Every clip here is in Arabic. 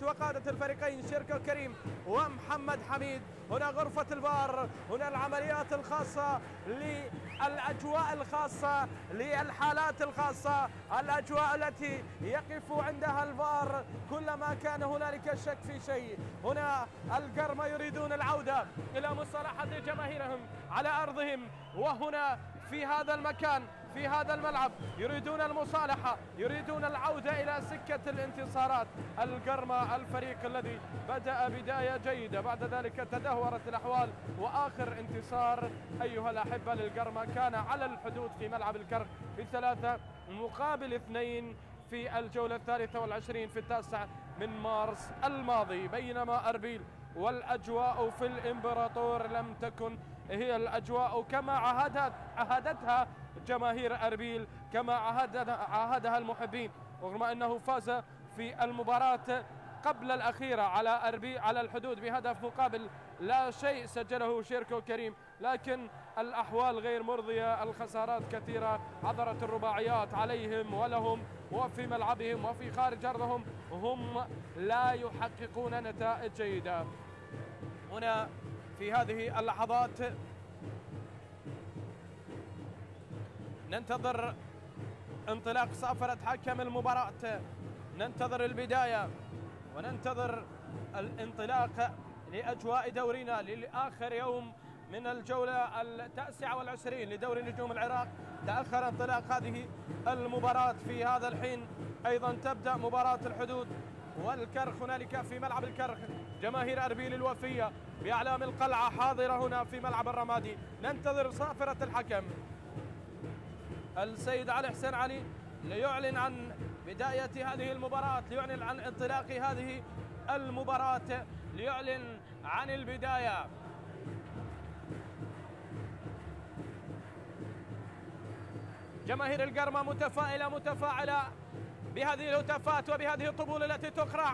وقادة الفريقين شيركو كريم ومحمد حميد. هنا غرفة الفار، هنا العمليات الخاصة للأجواء الخاصة للحالات الخاصة، الأجواء التي يقف عندها الفار كلما كان هنالك شك في شيء. هنا القرمة يريدون العودة إلى مصالحة جماهيرهم على أرضهم، وهنا في هذا المكان في هذا الملعب يريدون المصالحة، يريدون العودة إلى سكة الانتصارات. القرمة الفريق الذي بدأ بداية جيدة، بعد ذلك تدهورت الأحوال، وآخر انتصار أيها الأحبة للقرمة كان على الحدود في ملعب الكرخ ب3-2 في الجولة 23 في 9 من مارس الماضي. بينما أربيل والأجواء في الإمبراطور لم تكن هي الأجواء كما عهدتها جماهير أربيل، كما عهدها المحبين، رغم أنه فاز في المباراة قبل الأخيرة على أربيل على الحدود بهدف مقابل لا شيء سجله شيركو كريم، لكن الأحوال غير مرضية، الخسارات كثيرة، عثرت الرباعيات عليهم ولهم، وفي ملعبهم وفي خارج أرضهم هم لا يحققون نتائج جيدة. هنا في هذه اللحظات ننتظر انطلاق صافرة حكم المباراة، ننتظر البداية وننتظر الانطلاق لأجواء دورنا لآخر يوم من الجولة 29 لدوري نجوم العراق. تأخر انطلاق هذه المباراة، في هذا الحين أيضا تبدأ مباراة الحدود والكرخ. هنالك في ملعب الكرخ جماهير أربيل الوفية بأعلام القلعة حاضرة هنا في ملعب الرمادي. ننتظر صافرة الحكم السيد علي حسين علي ليعلن عن بداية هذه المباراة، ليعلن عن انطلاق هذه المباراة، ليعلن عن البداية. جماهير القرمة متفائلة متفاعلة بهذه الهتافات وبهذه الطبول التي تقرع.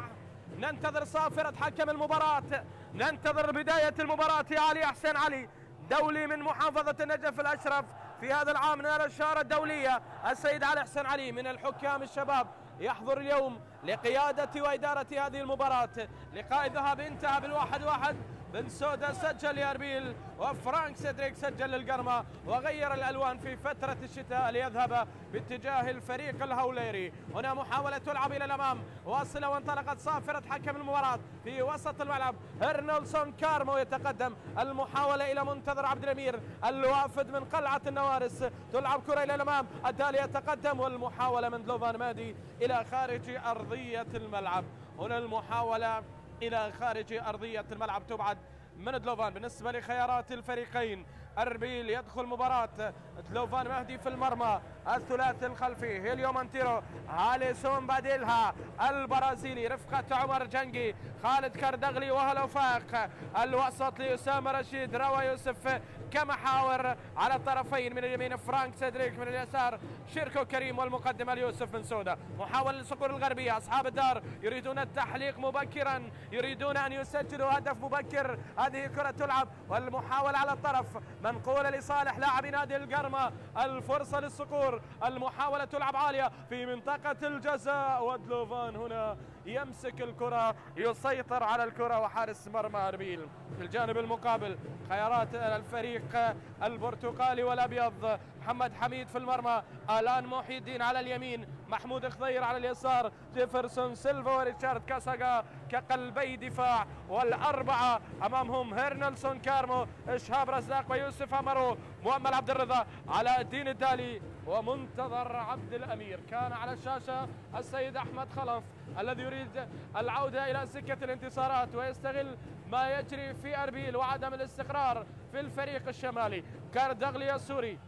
ننتظر صافرة حكم المباراة، ننتظر بداية المباراة. يا علي حسين علي دولي من محافظة النجف الأشرف في هذا العام من الإشارة الدولية، السيد علي حسين علي من الحكام الشباب يحضر اليوم لقيادة وإدارة هذه المباراة. لقاء الذهاب انتهى بال1-1. بن سودا سجل لأربيل، وفرانك سيدريك سجل للقرمة، وغير الألوان في فترة الشتاء ليذهب باتجاه الفريق الهوليري. هنا محاولة تلعب إلى الأمام واصلة، وانطلقت صافرة حكم المباراة في وسط الملعب. هرنلسون كارمو يتقدم، المحاولة إلى منتظر عبد الأمير الوافد من قلعة النوارس، تلعب كرة إلى الأمام، التالي يتقدم، والمحاولة من دلوفان مادي إلى خارج أرضية الملعب. هنا المحاولة إلى خارج أرضية الملعب تبعد من دلوفان. بالنسبة لخيارات الفريقين، أربيل يدخل مباراة دلوفان مهدي في المرمى، الثلاثي الخلفي هيليو مونتيرو، هاليسون باديلها البرازيلي، رفقة عمر جنقي، خالد كردغلي وهلوفاق، الوسط لأسامة رشيد، روى يوسف كمحاور على الطرفين، من اليمين فرانك سيدريك، من اليسار شيركو كريم، والمقدمة ليوسف بن سودا. محاولة للصقور الغربية، أصحاب الدار يريدون التحليق مبكرا، يريدون أن يسجلوا هدف مبكر. هذه كرة تلعب والمحاولة على الطرف منقولة لصالح لاعب نادي القرمة، الفرصة للصقور، المحاولة تلعب عالية في منطقة الجزاء، ودلوفان هنا يمسك الكرة، يسيطر على الكرة، وحارس مرمى أربيل. في الجانب المقابل خيارات الفريق البرتقالي والأبيض، محمد حميد في المرمى، آلان محي الدين على اليمين، محمود خضير على اليسار، جيفرسون سيلفا وريتشارد كاساغا كقلبي دفاع، والأربعة أمامهم هيرنلسون كارمو، إشهاب رزاق ويوسف أمرو، مؤمل عبد الرضا، علاء الدين الدالي، ومنتظر عبد الأمير. كان على الشاشة السيد أحمد خلف الذي يريد العودة إلى سكة الانتصارات ويستغل ما يجري في أربيل وعدم الاستقرار في الفريق الشمالي. كاردغلي السوري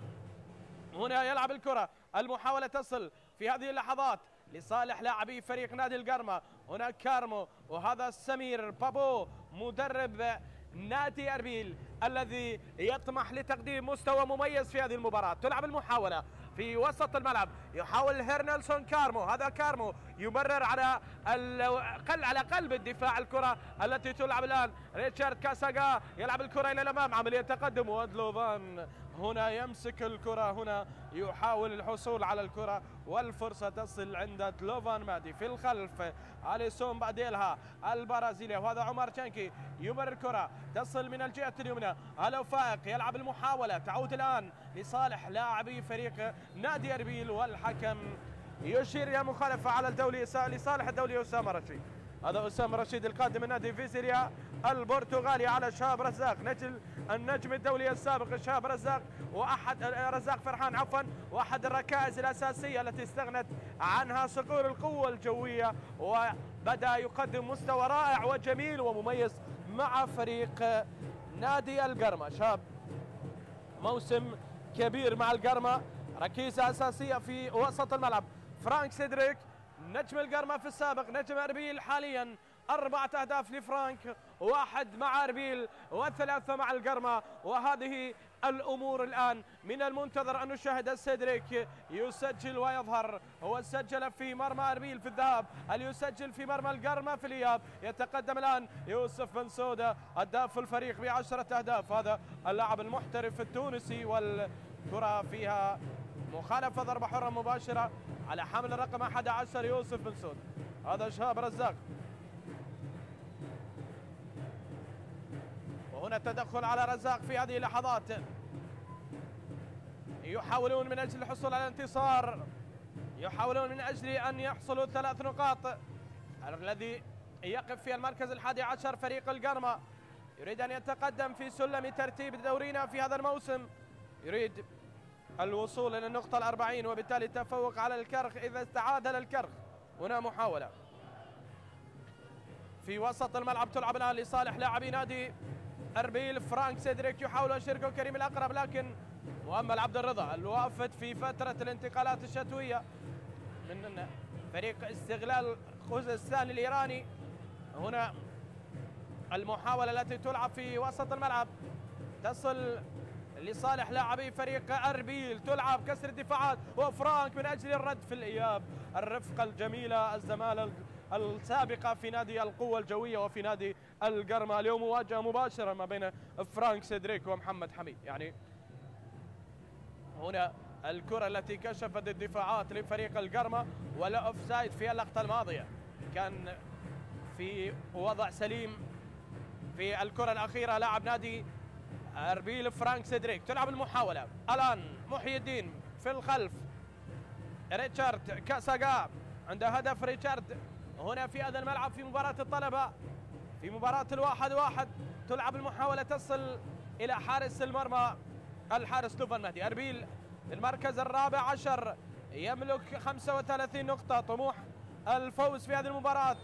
هنا يلعب الكرة، المحاولة تصل في هذه اللحظات لصالح لاعبي فريق نادي القرمة. هنا كارمو، وهذا سمير بابو مدرب نادي أربيل الذي يطمح لتقديم مستوى مميز في هذه المباراة. تلعب المحاولة في وسط الملعب، يحاول هيرنلسون كارمو، هذا كارمو يمرر على قلب الدفاع الكرة التي تلعب الآن. ريتشارد كاساغا يلعب الكرة إلى الأمام، عملية تقدم، ودلوفان هنا يمسك الكرة، هنا يحاول الحصول على الكرة والفرصة تصل عند تلوفان مادي في الخلف. أليسون باديلها البرازيلي، وهذا عمر تشانكي يمر الكرة تصل من الجهة اليمنى. هلا فائق يلعب المحاولة، تعود الآن لصالح لاعبي فريق نادي أربيل، والحكم يشير إلى مخالفة على الدولي لصالح الدولي أسامة رشيد. هذا أسامة رشيد القادم من نادي فيزيريا البرتغالي على شهاب رزاق، النجم الدولي السابق شهاب رزاق، واحد رزاق فرحان عفوا، واحد الركائز الاساسيه التي استغنت عنها صقور القوه الجويه، وبدا يقدم مستوى رائع وجميل ومميز مع فريق نادي القرمه. شاب موسم كبير مع القرمه، ركيزه اساسيه في وسط الملعب. فرانك سيدريك نجم القرمه في السابق، نجم اربيل حاليا. 4 أهداف لفرانك، 1 مع أربيل و3 مع القرمة. وهذه الأمور الآن من المنتظر أن نشاهد سيدريك يسجل ويظهر. هو سجل في مرمى أربيل في الذهاب، هل يسجل في مرمى القرمة في الإياب؟ يتقدم الآن يوسف بن سودة هداف الفريق ب10 أهداف، هذا اللاعب المحترف التونسي. والكرة فيها مخالفة، ضربة حرة مباشرة على حامل الرقم 11 يوسف بن سودة. هذا شهاب رزاق، وهنا التدخل على رزاق في هذه اللحظات. يحاولون من أجل الحصول على الانتصار، يحاولون من أجل أن يحصلوا 3 نقاط. الذي يقف في المركز 11 فريق القرمة يريد أن يتقدم في سلم ترتيب دورينا في هذا الموسم، يريد الوصول إلى النقطة 40 وبالتالي التفوق على الكرخ إذا استعاد للكرخ. هنا محاولة في وسط الملعب تلعب الآن لصالح لاعبي نادي أربيل. فرانك سيدريك يحاول أن يشاركه كريم الأقرب، لكن مؤمل عبد الرضا الوافد في فترة الانتقالات الشتوية من فريق استغلال خوزستان الإيراني. هنا المحاولة التي تلعب في وسط الملعب تصل لصالح لاعبي فريق أربيل، تلعب كسر الدفاعات وفرانك من أجل الرد في الإياب. الرفقة الجميلة، الزمالة السابقة في نادي القوة الجوية وفي نادي القرمة. اليوم مواجهة مباشرة ما بين فرانك سيدريك ومحمد حميد. يعني هنا الكرة التي كشفت الدفاعات لفريق القرمة، ولا أوفسايد في اللقطة الماضية، كان في وضع سليم في الكرة الأخيرة لاعب نادي أربيل فرانك سيدريك. تلعب المحاولة الآن محي الدين في الخلف، ريتشارد كاساغا عند هدف ريتشارد هنا في هذا الملعب في مباراة الطلبة، في مباراة 1-1. تلعب المحاولة تصل إلى حارس المرمى الحارس تلوفان مهدي. أربيل المركز 14 يملك 35 نقطة، طموح الفوز في هذه المباراة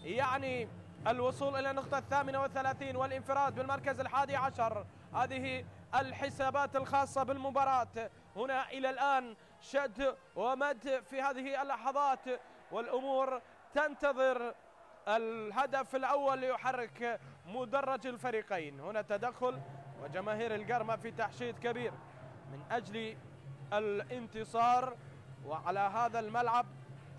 يعني الوصول إلى النقطة 38 والانفراد بالمركز 11. هذه الحسابات الخاصة بالمباراة. هنا إلى الآن شد ومد في هذه اللحظات، والأمور تنتظر الهدف الأول ليحرك مدرج الفريقين. هنا تدخل وجماهير القرمة في تحشيد كبير من أجل الانتصار. وعلى هذا الملعب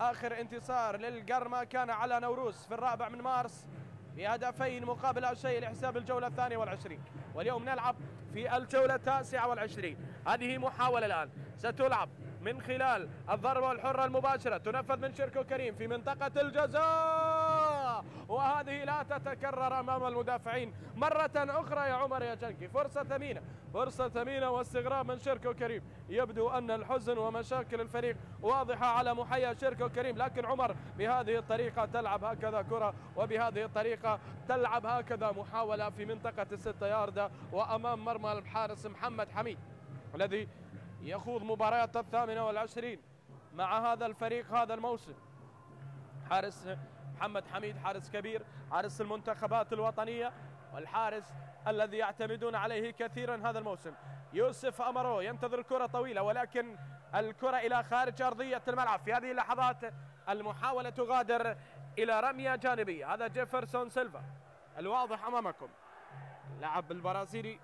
آخر انتصار للقرمة كان على نوروز في 4 مارس بهدفين مقابل لا شيء لحساب الجولة 22، واليوم نلعب في الجولة 29. هذه محاولة الآن ستلعب من خلال الضربة الحرة المباشرة، تنفذ من شيركو كريم في منطقة الجزاء، وهذه لا تتكرر أمام المدافعين مرة أخرى يا عمر يا جنكي. فرصة ثمينة، فرصة ثمينة واستغراب من شيركو كريم. يبدو أن الحزن ومشاكل الفريق واضحة على محيا شيركو كريم، لكن عمر بهذه الطريقة تلعب هكذا كرة، وبهذه الطريقة تلعب هكذا محاولة في منطقة ال6 ياردة وأمام مرمى الحارس محمد حميد الذي يخوض مباريات 28 مع هذا الفريق هذا الموسم. حارس محمد حميد حارس كبير، حارس المنتخبات الوطنية، والحارس الذي يعتمدون عليه كثيرا هذا الموسم. يوسف أمرو ينتظر الكرة طويلة، ولكن الكرة إلى خارج أرضية الملعب. في هذه اللحظات المحاولة تغادر إلى رمية جانبية. هذا جيفرسون سيلفا الواضح أمامكم، اللاعب البرازيلي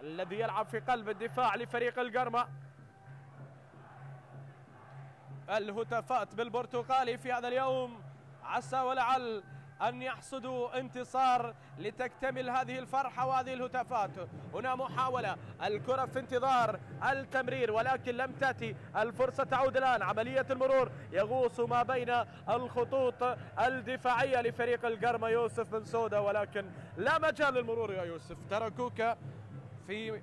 الذي يلعب في قلب الدفاع لفريق القرمة. الهتافات بالبرتقالي في هذا اليوم، عسى ولعل أن يحصدوا انتصار لتكتمل هذه الفرحة وهذه الهتافات. هنا محاولة، الكرة في انتظار التمرير ولكن لم تأتي الفرصة. تعود الآن عملية المرور، يغوص ما بين الخطوط الدفاعية لفريق القرمة يوسف بن سودة، ولكن لا مجال للمرور يا يوسف. تركوك في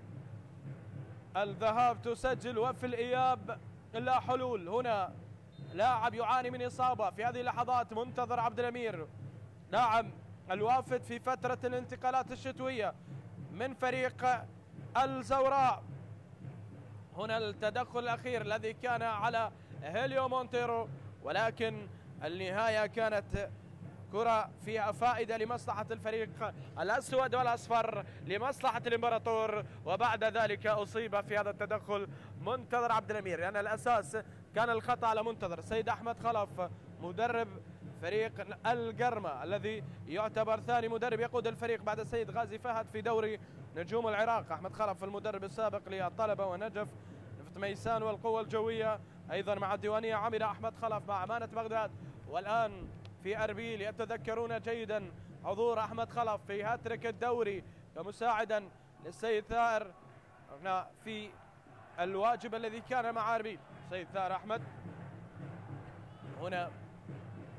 الذهاب تسجل وفي الإياب لا حلول. هنا لاعب يعاني من إصابة في هذه اللحظات، منتظر عبد الأمير، لاعب الوافد في فترة الانتقالات الشتوية من فريق الزوراء. هنا التدخل الأخير الذي كان على هيليو مونتيرو، ولكن النهاية كانت كرة فيها فائدة لمصلحة الفريق الأسود والأصفر، لمصلحة الإمبراطور. وبعد ذلك أصيب في هذا التدخل منتظر عبد الأمير، لأن الأساس كان الخطأ على منتظر. سيد أحمد خلف مدرب فريق القرمة الذي يعتبر ثاني مدرب يقود الفريق بعد السيد غازي فهد في دوري نجوم العراق. أحمد خلف المدرب السابق للطلبة ونجف نفط ميسان والقوة الجوية، أيضا مع الديوانية عمل أحمد خلف مع أمانة بغداد، والآن في أربيل. يتذكرون جيدا حضور أحمد خلف في هاتريك الدوري كمساعدا للسيد ثائر هنا في الواجب الذي كان مع أربيل. سيد ثائر أحمد هنا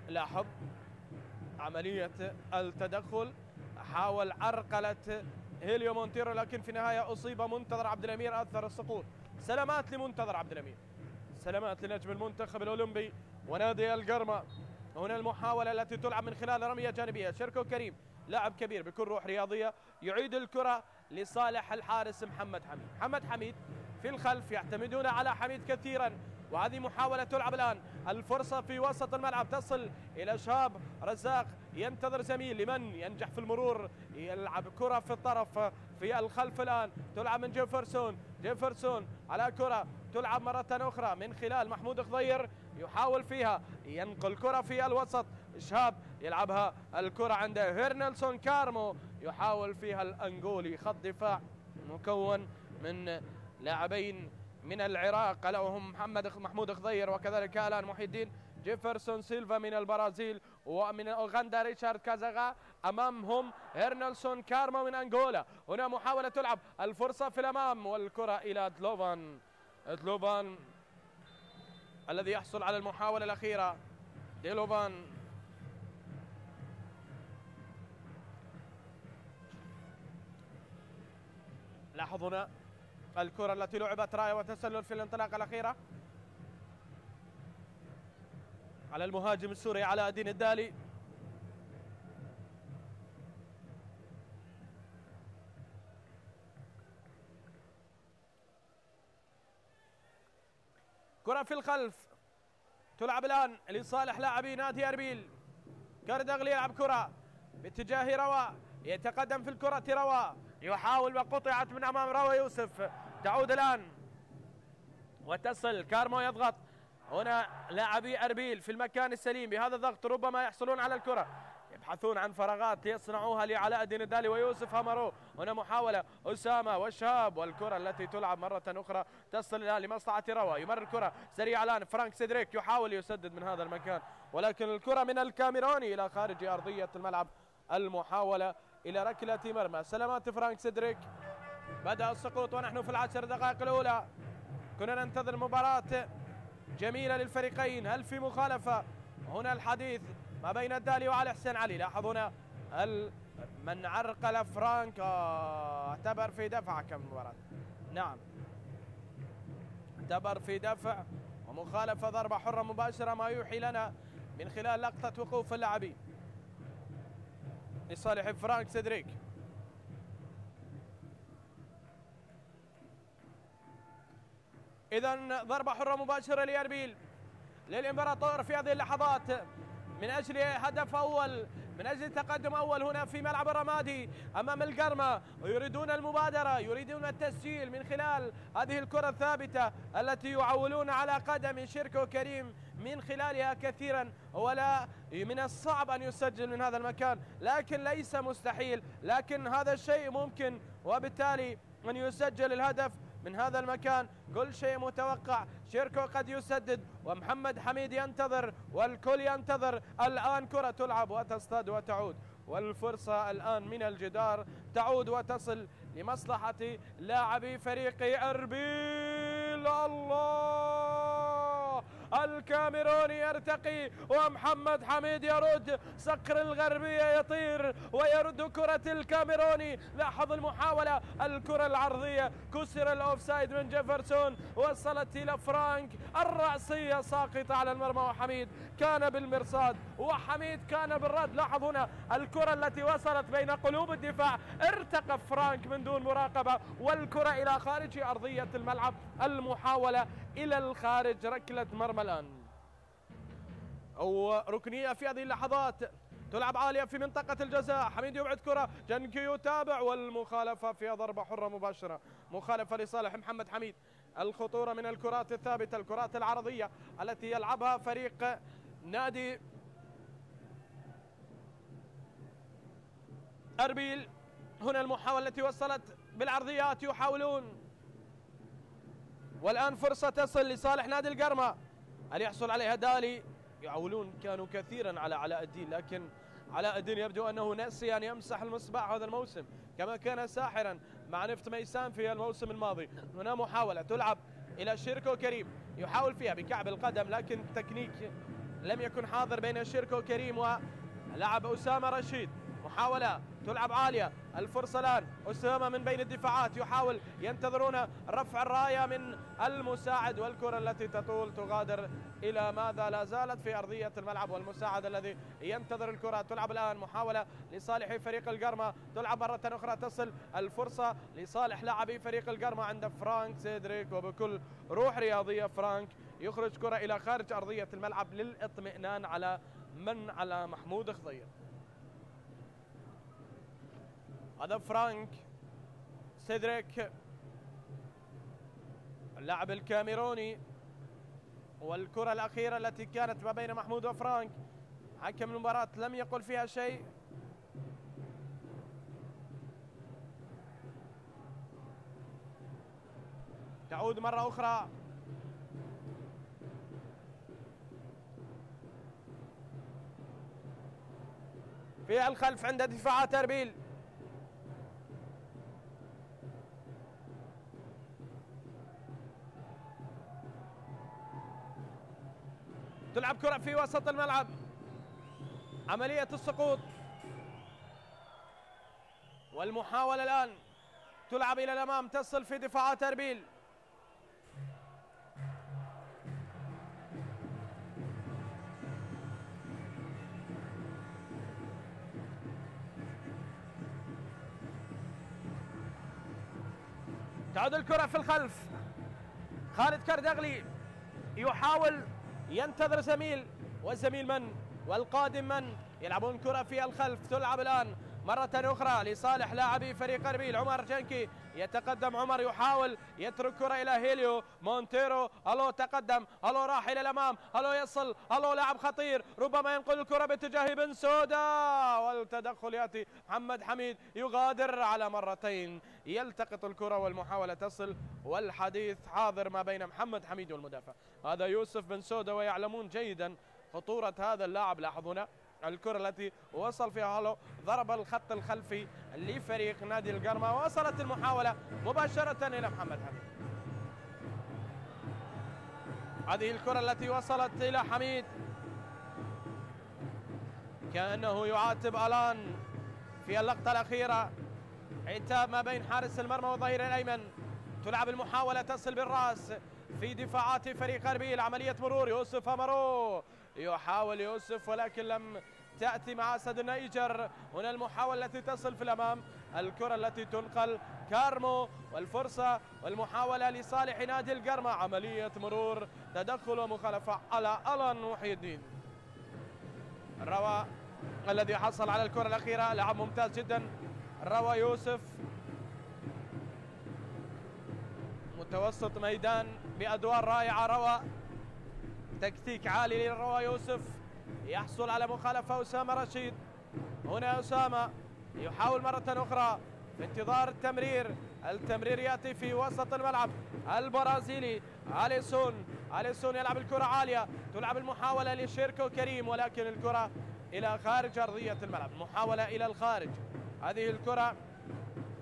لاحظ عملية التدخل، حاول عرقلة هيليو مونتيرو، لكن في النهاية أصيب منتظر عبد الأمير أثر السقوط. سلامات لمنتظر عبد الأمير، سلامات لنجم المنتخب الأولمبي ونادي القرمة. هنا المحاولة التي تلعب من خلال رمية جانبية. شركو كريم لاعب كبير بكل روح رياضية، يعيد الكرة لصالح الحارس محمد حميد. محمد حميد في الخلف، يعتمدون على حميد كثيرا، وهذه محاولة تلعب الآن. الفرصة في وسط الملعب تصل إلى شهاب رزاق، ينتظر زميل لمن ينجح في المرور، يلعب كرة في الطرف في الخلف. الآن تلعب من جيفرسون على كرة تلعب مرة أخرى من خلال محمود خضير، يحاول فيها ينقل كرة في الوسط. شهاب يلعبها الكرة عند هيرنلسون كارمو، يحاول فيها الأنغولي. خط دفاع مكون من لاعبين من العراق لهم محمود خضير وكذلك الان محي الدين جيفرسون سيلفا من البرازيل، ومن اوغندا ريتشارد كازاغا، امامهم هيرنلسون كارما من انغولا. هنا محاولة تلعب، الفرصة في الامام والكرة الى دلوفان الذي يحصل على المحاولة الاخيرة. ديلوفان لاحظ هنا الكرة التي لعبت راية وتسلل في الانطلاقة الأخيرة على المهاجم السوري علاء الدين الدالي. كرة في الخلف تلعب الآن لصالح لاعبي نادي أربيل. كاردغلي يلعب كرة باتجاه روا، يتقدم في الكرة روا، يحاول وقطعت من أمام روا يوسف. تعود الآن وتصل كارمو، يضغط هنا لاعبي أربيل في المكان السليم. بهذا الضغط ربما يحصلون على الكرة، يبحثون عن فراغات يصنعوها لعلاء الدين الدالي ويوسف هامرو. هنا محاولة أسامة والشهاب، والكرة التي تلعب مرة أخرى تصل الآن لمصلحة روا. يمر الكرة سريعة الآن، فرانك سيدريك يحاول يسدد من هذا المكان، ولكن الكرة من الكاميروني إلى خارج أرضية الملعب. المحاولة إلى ركلة مرمى. سلامات فرانك سيدريك. بدأ السقوط ونحن في العشر دقائق الأولى. كنا ننتظر مباراة جميلة للفريقين. هل في مخالفة؟ هنا الحديث ما بين الدالي وعلي حسين علي. لاحظ هنا من عرقل فرانك، اعتبر في دفع كم مباراة. نعم اعتبر في دفع ومخالفة ضربة حرة مباشرة، ما يوحي لنا من خلال لقطة وقوف اللاعبين لصالح فرانك سيدريك. إذن ضربة حرة مباشرة لأربيل للإمبراطور في هذه اللحظات من أجل هدف أول، من أجل تقدم أول هنا في ملعب الرمادي أمام القرمة. ويريدون المبادرة، يريدون التسجيل من خلال هذه الكرة الثابتة التي يعولون على قدم شركو كريم من خلالها كثيرا. ولا من الصعب أن يسجل من هذا المكان، لكن ليس مستحيل، لكن هذا الشيء ممكن، وبالتالي أن يسجل الهدف من هذا المكان، كل شيء متوقع. شيركو قد يسدد ومحمد حميد ينتظر والكل ينتظر. الآن كرة تلعب وتصطاد وتعود، والفرصة الآن من الجدار تعود وتصل لمصلحة لاعبي فريق أربيل. الله، الكاميروني يرتقي ومحمد حميد يرد. صقر الغربية يطير ويرد كرة الكاميروني. لاحظ المحاولة، الكرة العرضية، كسر الأوفسايد من جيفرسون، وصلت إلى فرانك، الرأسية ساقطة على المرمى، وحميد كان بالمرصاد وحميد كان بالرد. لاحظ هنا الكرة التي وصلت بين قلوب الدفاع، ارتقى فرانك من دون مراقبة، والكرة إلى خارج أرضية الملعب. المحاولة إلى الخارج، ركلة مرمى الآن أو ركنية في هذه اللحظات. تلعب عالية في منطقة الجزاء، حميد يبعد كرة، جنكي يتابع، والمخالفة فيها ضربة حرة مباشرة، مخالفة لصالح محمد حميد. الخطورة من الكرات الثابتة، الكرات العرضية التي يلعبها فريق نادي أربيل. هنا المحاولة التي وصلت بالعرضيات، يحاولون، والآن فرصة تصل لصالح نادي القرمة، هل يحصل عليها دالي؟ يعولون كانوا كثيرا على علاء الدين، لكن علاء الدين يبدو أنه نسي أن يمسح المصباح هذا الموسم كما كان ساحرا مع نفط ميسان في الموسم الماضي. هنا محاولة تلعب إلى شيركو كريم، يحاول فيها بكعب القدم، لكن تكنيك لم يكن حاضر بين شيركو كريم ولعب أسامة رشيد. محاولة تلعب عالية، الفرصة الآن، أسامة من بين الدفاعات يحاول، ينتظرون رفع الراية من المساعد، والكرة التي تطول تغادر إلى ماذا؟ لا زالت في أرضية الملعب، والمساعد الذي ينتظر الكرة. تلعب الآن محاولة لصالح فريق القرمة، تلعب مرة أخرى، تصل الفرصة لصالح لاعبي فريق القرمة عند فرانك سيدريك، وبكل روح رياضية فرانك يخرج كرة إلى خارج أرضية الملعب للإطمئنان على على محمود خضير. هذا فرانك سيدريك اللاعب الكاميروني، والكرة الأخيرة التي كانت ما بين محمود وفرانك، حكم المباراة لم يقل فيها شيء. تعود مرة أخرى في الخلف عند دفاعات أربيل. تلعب كرة في وسط الملعب، عملية السقوط، والمحاولة الآن تلعب إلى الأمام، تصل في دفاعات أربيل. تعود الكرة في الخلف، خالد كردغلي يحاول، ينتظر زميل، والزميل من؟ والقادم من؟ يلعبون كرة في الخلف، تلعب الآن مرة أخرى لصالح لاعبي فريق أربيل. عمر جنكي يتقدم، عمر يحاول يترك كرة إلى هيليو مونتيرو، ألو تقدم، ألو راح إلى الأمام، ألو يصل، ألو لاعب خطير، ربما ينقل الكرة باتجاه بن سودا، والتدخل يأتي، محمد حميد يغادر على مرتين، يلتقط الكرة والمحاولة تصل، والحديث حاضر ما بين محمد حميد والمدافع. هذا يوسف بن سودا، ويعلمون جيدا خطورة هذا اللاعب. لاحظونا الكرة التي وصل فيها هالو، ضرب الخط الخلفي لفريق نادي القرمة، وصلت المحاولة مباشرة إلى محمد حميد. هذه الكرة التي وصلت إلى حميد، كأنه يعاتب ألان في اللقطة الأخيرة، عتاب ما بين حارس المرمى والظهير الأيمن. تلعب المحاولة، تصل بالرأس في دفاعات فريق أربيل، عملية مرور، يوسف أمرو يحاول يوسف، ولكن لم تأتي مع أسد النيجر. هنا المحاولة التي تصل في الأمام، الكرة التي تنقل، كارمو، والفرصة والمحاولة لصالح نادي القرمة، عملية مرور، تدخل ومخالفة على ألان محي الدين. الروا الذي حصل على الكرة الأخيرة، لاعب ممتاز جدا الروا يوسف، متوسط ميدان بأدوار رائعة. روا تكتيك عالي للروا يوسف، يحصل على مخالفة أسامة رشيد. هنا أسامة يحاول مرة أخرى، في انتظار التمرير. التمرير يأتي في وسط الملعب. البرازيلي أليسون يلعب الكرة عالية، تلعب المحاولة لشيركو كريم، ولكن الكرة إلى خارج أرضية الملعب. محاولة إلى الخارج. هذه الكرة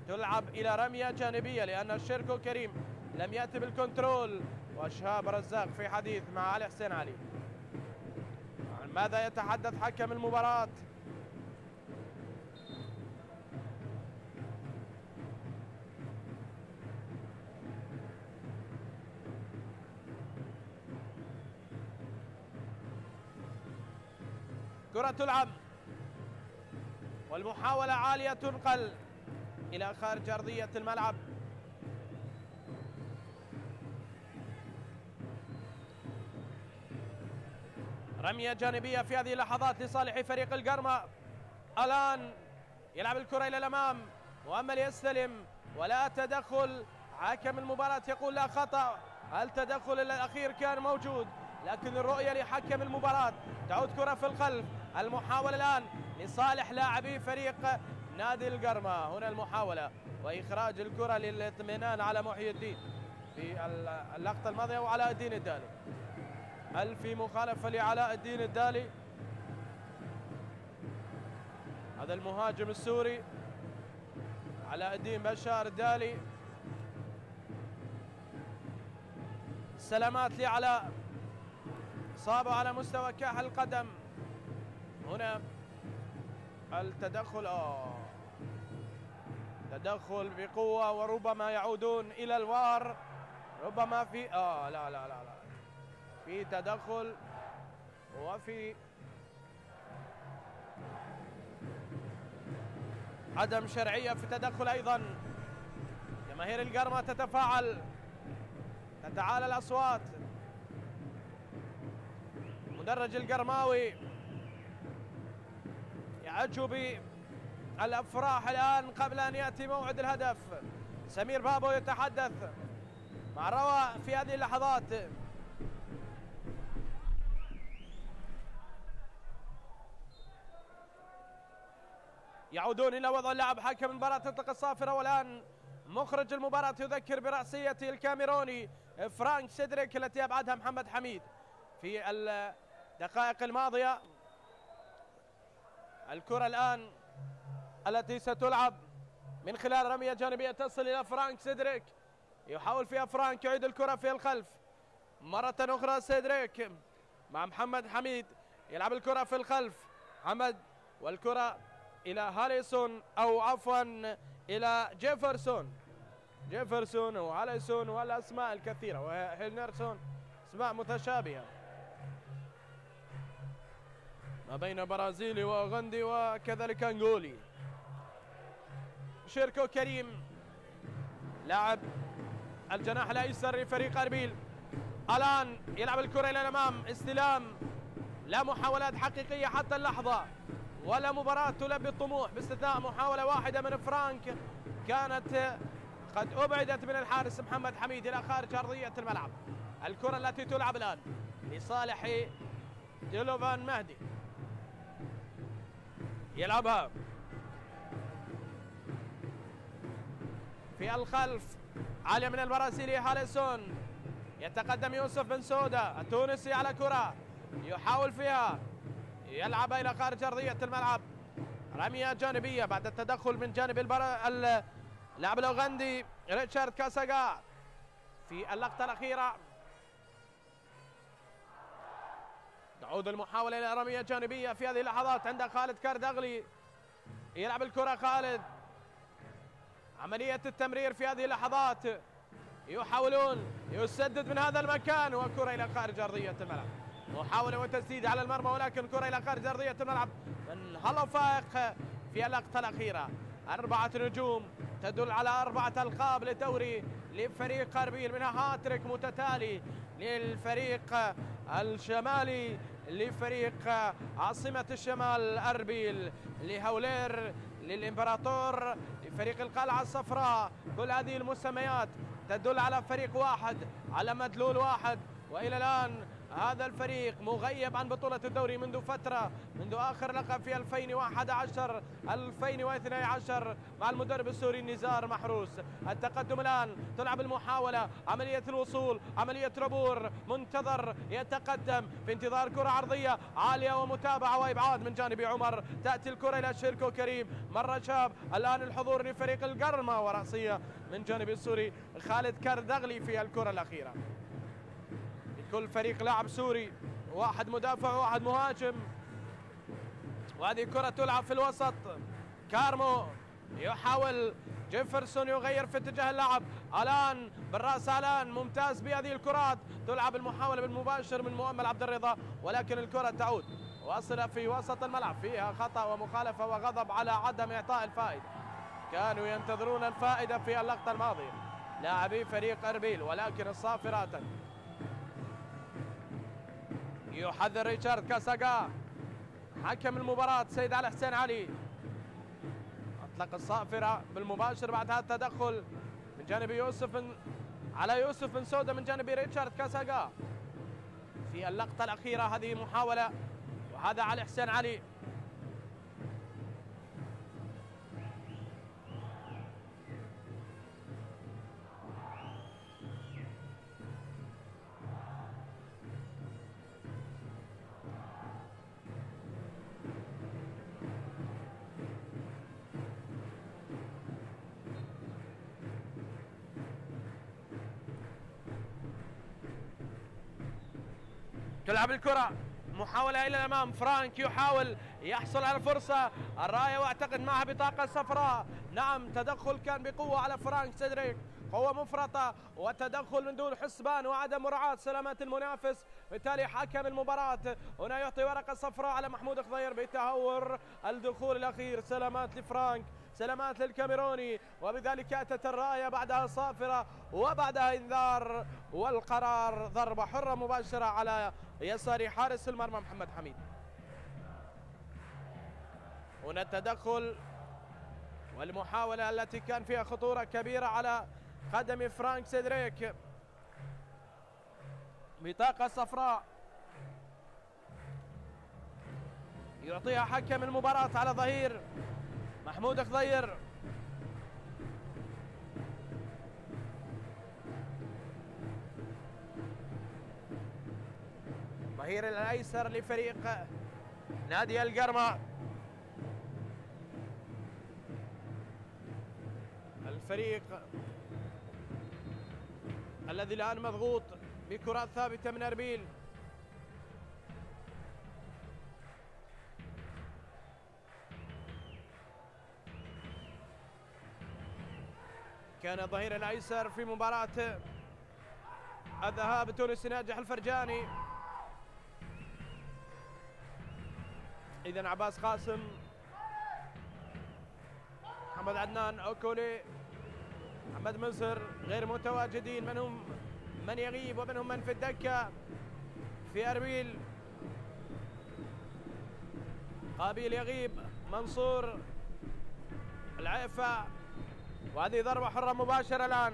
تلعب إلى رمية جانبية لأن شيركو كريم لم يأتي بالكنترول. وشهاب رزاق في حديث مع علي حسين علي. عن ماذا يتحدث حكم المباراة؟ كرة تلعب والمحاولة عالية، تنقل إلى خارج أرضية الملعب. رمية جانبية في هذه اللحظات لصالح فريق القرمة. الآن يلعب الكرة إلى الأمام، مؤمل يستلم ولا تدخل. حكم المباراة يقول لا خطأ. التدخل الأخير كان موجود، لكن الرؤية لحكم المباراة. تعود كرة في الخلف. المحاولة الآن لصالح لاعبي فريق نادي القرمة. هنا المحاولة وإخراج الكرة للاطمئنان على محي الدين في اللقطة الماضية وعلاء الدين الدالي. هل في مخالفة لعلاء الدين الدالي؟ هذا المهاجم السوري علاء الدين بشار الدالي. سلامات لعلاء، صابه على مستوى كاحل القدم. هنا التدخل تدخل بقوة، وربما يعودون إلى الفار. ربما في لا في تدخل وفي عدم شرعية في تدخل أيضا. جماهير القرمة تتفاعل، تتعالى الأصوات. مدرج القرماوي يعج بالأفراح الآن قبل أن يأتي موعد الهدف. سمير بابو يتحدث مع رواء في هذه اللحظات. يعودون إلى وضع اللعب. حكم المباراة تطلق الصافرة، والآن مخرج المباراة يذكر برأسية الكاميروني فرانك سيدريك التي أبعدها محمد حميد في الدقائق الماضية. الكرة الآن التي ستلعب من خلال رمية جانبية تصل إلى فرانك سيدريك. يحاول فيها فرانك يعيد الكرة في الخلف مرة أخرى. سيدريك مع محمد حميد يلعب الكرة في الخلف. محمد والكرة إلى هاليسون أو عفوا إلى جيفرسون وهاليسون والأسماء الكثيرة وهيلنرسون، أسماء متشابهة ما بين برازيلي وأوغندي وكذلك أنغولي. شيركو كريم لاعب الجناح الأيسر لفريق أربيل. الآن يلعب الكرة إلى الأمام. استلام، لا محاولات حقيقية حتى اللحظة ولا مباراة تلبي الطموح باستثناء محاولة واحدة من فرانك كانت قد أبعدت من الحارس محمد حميد إلى خارج أرضية الملعب. الكرة التي تلعب الآن لصالح ديلوفان مهدي، يلعبها في الخلف، عالية من البرازيلي هاليسون. يتقدم يوسف بن سودا التونسي على كرة يحاول فيها، يلعب إلى خارج أرضية الملعب. رمية جانبية بعد التدخل من جانب اللاعب الأوغندي ريتشارد كاساغا في اللقطة الأخيرة. تعود المحاولة إلى رمية جانبية في هذه اللحظات عند خالد كاردغلي. يلعب الكرة خالد، عملية التمرير في هذه اللحظات. يحاولون يسدد من هذا المكان وكرة إلى خارج أرضية الملعب. محاولة وتسديد على المرمى، ولكن كرة إلى خارج أرضية الملعب من هالو فائق في اللقطة الأخيرة. 4 نجوم تدل على 4 ألقاب للدوري لفريق أربيل، منها هاتريك متتالي للفريق الشمالي لفريق عاصمة الشمال أربيل، لهولير، للإمبراطور، لفريق القلعة الصفراء. كل هذه المسميات تدل على فريق واحد، على مدلول واحد. وإلى الآن هذا الفريق مغيب عن بطولة الدوري منذ فترة، منذ آخر لقب في 2011 2012 مع المدرب السوري نزار محروس. التقدم الآن، تلعب المحاولة، عملية الوصول، عملية ربور، منتظر يتقدم في انتظار كرة عرضية عالية ومتابعة وإبعاد من جانب عمر. تأتي الكرة إلى شيركو كريم، مرة شاب. الآن الحضور لفريق القرمة ورأسية من جانب السوري خالد كردغلي في الكرة الأخيرة. كل فريق لاعب سوري، واحد مدافع وواحد مهاجم. وهذه كرة تلعب في الوسط، كارمو يحاول، جيفرسون يغير في اتجاه اللعب. الان بالراس، الان ممتاز بهذه الكرات، تلعب المحاولة بالمباشر من مؤمل عبد الرضا، ولكن الكرة تعود واصلة في وسط الملعب، فيها خطأ ومخالفة وغضب على عدم إعطاء الفائدة. كانوا ينتظرون الفائدة في اللقطة الماضية لاعبي فريق أربيل، ولكن الصافرات. يحذر ريتشارد كاساغا حكم المباراة سيد علي حسين علي، اطلق الصافرة بالمباشر بعد هذا التدخل من جانب يوسف بن سودة من جانب ريتشارد كاساغا في اللقطة الأخيرة. هذه محاولة، وهذا علي حسين علي. تلعب الكرة، محاولة إلى الأمام، فرانك يحاول يحصل على فرصة الراية، واعتقد معها بطاقة صفراء. نعم، تدخل كان بقوة على فرانك سيدريك، قوة مفرطة وتدخل من دون حسبان وعدم مراعاة سلامات المنافس. بالتالي حكم المباراة هنا يعطي ورقة صفراء على محمود خضير بتهور الدخول الأخير. سلامات لفرانك، سلامات للكاميروني، وبذلك أتت الراية بعدها صافرة وبعدها إنذار، والقرار ضربة حرة مباشرة على يسار حارس المرمى محمد حميد. هنا التدخل والمحاولة التي كان فيها خطورة كبيرة على قدم فرانك سيدريك، بطاقة صفراء يعطيها حكم المباراة على ظهير محمود خضير. ظهير الأيسر لفريق نادي القرمة، الفريق الذي الآن مضغوط بكرات ثابتة من أربيل. كان الظهير الأيسر في مباراة الذهاب التونسي ناجح الفرجاني. إذن عباس قاسم، محمد عدنان، أوكولي، محمد مصر غير متواجدين، من يغيب ومنهم من في الدكة في أربيل. قابيل يغيب، منصور، العيفة، وهذه ضربة حرة مباشرة الآن.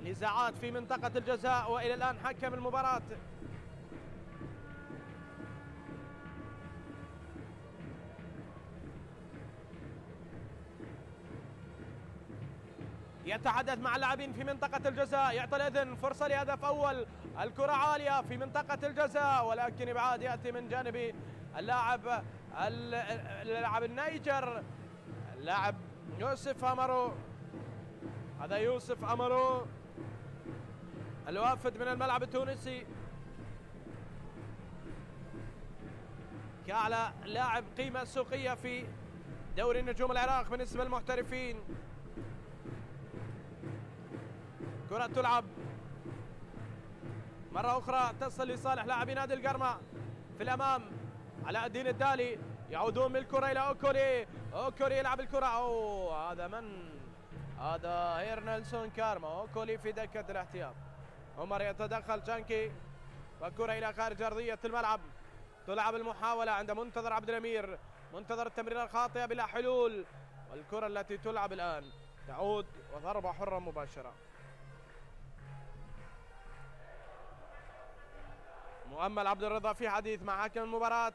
نزاعات في منطقة الجزاء، وإلى الآن حكم المباراة يتحدث مع اللاعبين في منطقة الجزاء، يعطي الإذن، فرصة لهدف أول. الكرة عالية في منطقة الجزاء، ولكن إبعاد يأتي من جانب اللاعب النيجر، اللاعب يوسف أمرو. هذا يوسف أمرو الوافد من الملعب التونسي كأعلى لاعب قيمة سوقية في دوري نجوم العراق بالنسبة للمحترفين. كرة تلعب مرة أخرى، تصل لصالح لاعبي نادي القرمة في الأمام. علاء الدين الدالي، يعودون بالكرة إلى أوكولي، أوكولي يلعب الكرة. أوه، هذا من؟ هذا هيرنلسون كارما. أوكولي في دكة الاحتياط. عمر يتدخل، جانكي، والكرة إلى خارج أرضية الملعب. تلعب المحاولة عند منتظر عبد الأمير، منتظر التمريرة الخاطئة بلا حلول، والكرة التي تلعب الآن تعود وضربة حرة مباشرة. مؤمل عبد الرضا في حديث مع حكم المباراة.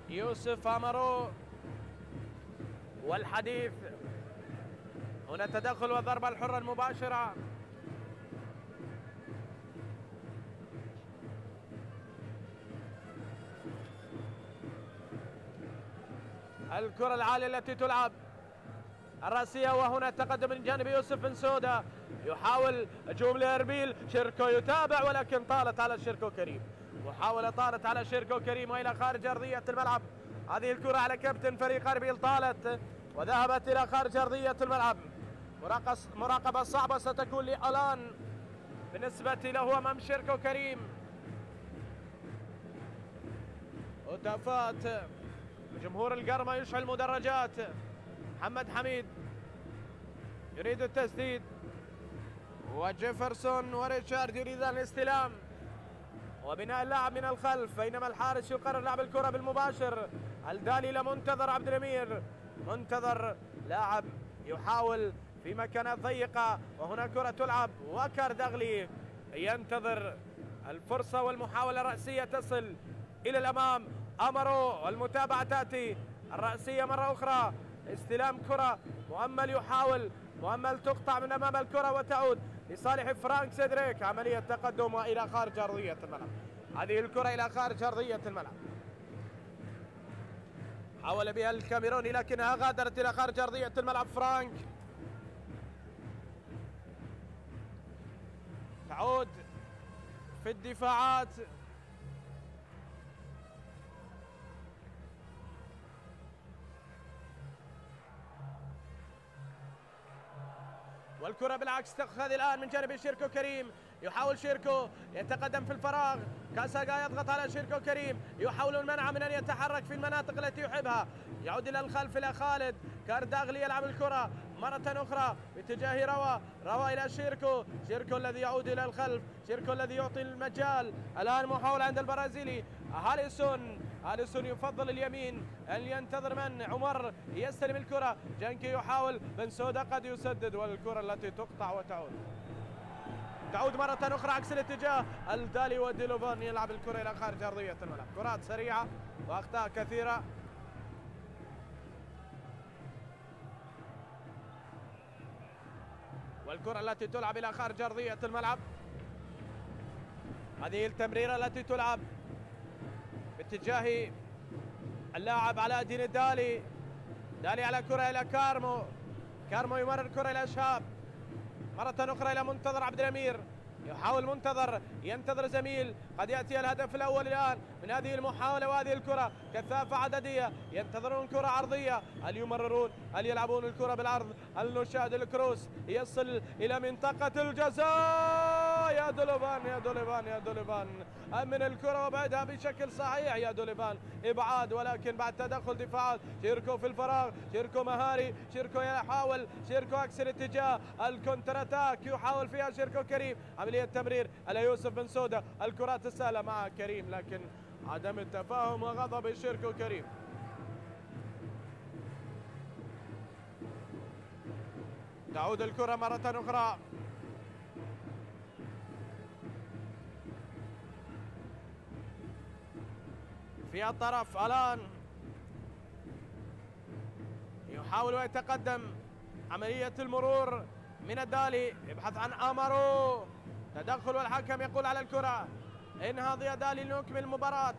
يوسف أمارو والحديث. هنا تدخل والضربة الحرة المباشرة. الكرة العالية التي تلعب الرأسية، وهنا تقدم من جانب يوسف بن سودة، يحاول هجوم لإربيل. شيركو يتابع ولكن طالت على شيركو كريم. محاولة طالت على شيركو كريم وإلى خارج أرضية الملعب. هذه الكرة على كابتن فريق أربيل طالت وذهبت إلى خارج أرضية الملعب. مراقبة صعبة ستكون لألان بالنسبة له أمام شيركو كريم. هتافات جمهور القرمة يشعل المدرجات. محمد حميد يريد التسديد، وجيفرسون وريتشارد يريدان الاستلام وبناء اللاعب من الخلف، بينما الحارس يقرر لعب الكرة بالمباشر. الدالي لمنتظر عبد الأمير. منتظر لاعب يحاول في مكانات ضيقة، وهنا كرة تلعب وكاردغلي ينتظر الفرصة والمحاولة الرأسية تصل إلى الأمام. أمارو المتابعة تأتي، الرأسية مرة أخرى، استلام كرة. مؤمل يحاول، مؤمل تقطع من أمام الكرة وتعود لصالح فرانك سيدريك. عملية تقدم إلى خارج أرضية الملعب. هذه الكرة إلى خارج أرضية الملعب، حاول بها الكاميروني لكنها غادرت إلى خارج أرضية الملعب. فرانك تعود في الدفاعات. والكرة بالعكس تأخذ الآن من جانب شيركو كريم. يحاول شيركو يتقدم في الفراغ. كاساغا يضغط على شيركو كريم، يحاول المنع من أن يتحرك في المناطق التي يحبها. يعود إلى الخلف إلى خالد. كارداغلي يلعب الكرة مرة أخرى باتجاه روى إلى شيركو. شيركو الذي يعود إلى الخلف، شيركو الذي يعطي المجال. الآن محاولة عند البرازيلي هاليسون يفضل اليمين، أن ينتظر من عمر يستلم الكرة. جانكي يحاول، بن سودا قد يسدد، والكرة التي تقطع تعود مرة أخرى عكس الاتجاه. الدالي وديلوفان يلعب الكرة إلى خارج أرضية الملعب. كرات سريعة وأخطاء كثيرة. والكرة التي تلعب إلى خارج أرضية الملعب. هذه التمريرة التي تلعب باتجاه اللاعب علاء الدين الدالي. دالي على كرة إلى كارمو يمرر كرة إلى شهاب. مرة أخرى إلى منتظر عبد الأمير. يحاول منتظر، ينتظر زميل، قد يأتي الهدف الأول الآن من هذه المحاولة وهذه الكرة. كثافة عددية، ينتظرون كرة عرضية. هل يمررون؟ هل يلعبون الكرة بالعرض؟ هل نشاهد الكروس يصل إلى منطقة الجزاء؟ يا دوليفان أمن الكرة وبعدها بشكل صحيح. يا دوليفان إبعاد، ولكن بعد تدخل دفاعات. شيركو في الفراغ، شيركو مهاري، شيركو يحاول، شيركو عكس الاتجاه. الكونتر اتاك يحاول فيها شيركو كريم. عملية تمرير على يوسف بن سودة. الكرات السهلة مع كريم، لكن عدم التفاهم وغضب شيركو كريم. تعود الكرة مرة أخرى. في الطرف الآن يحاول ويتقدم. عملية المرور من الدالي، يبحث عن أمارو. تدخل والحكم يقول على الكرة انهض يا دالي لنكمل المباراة.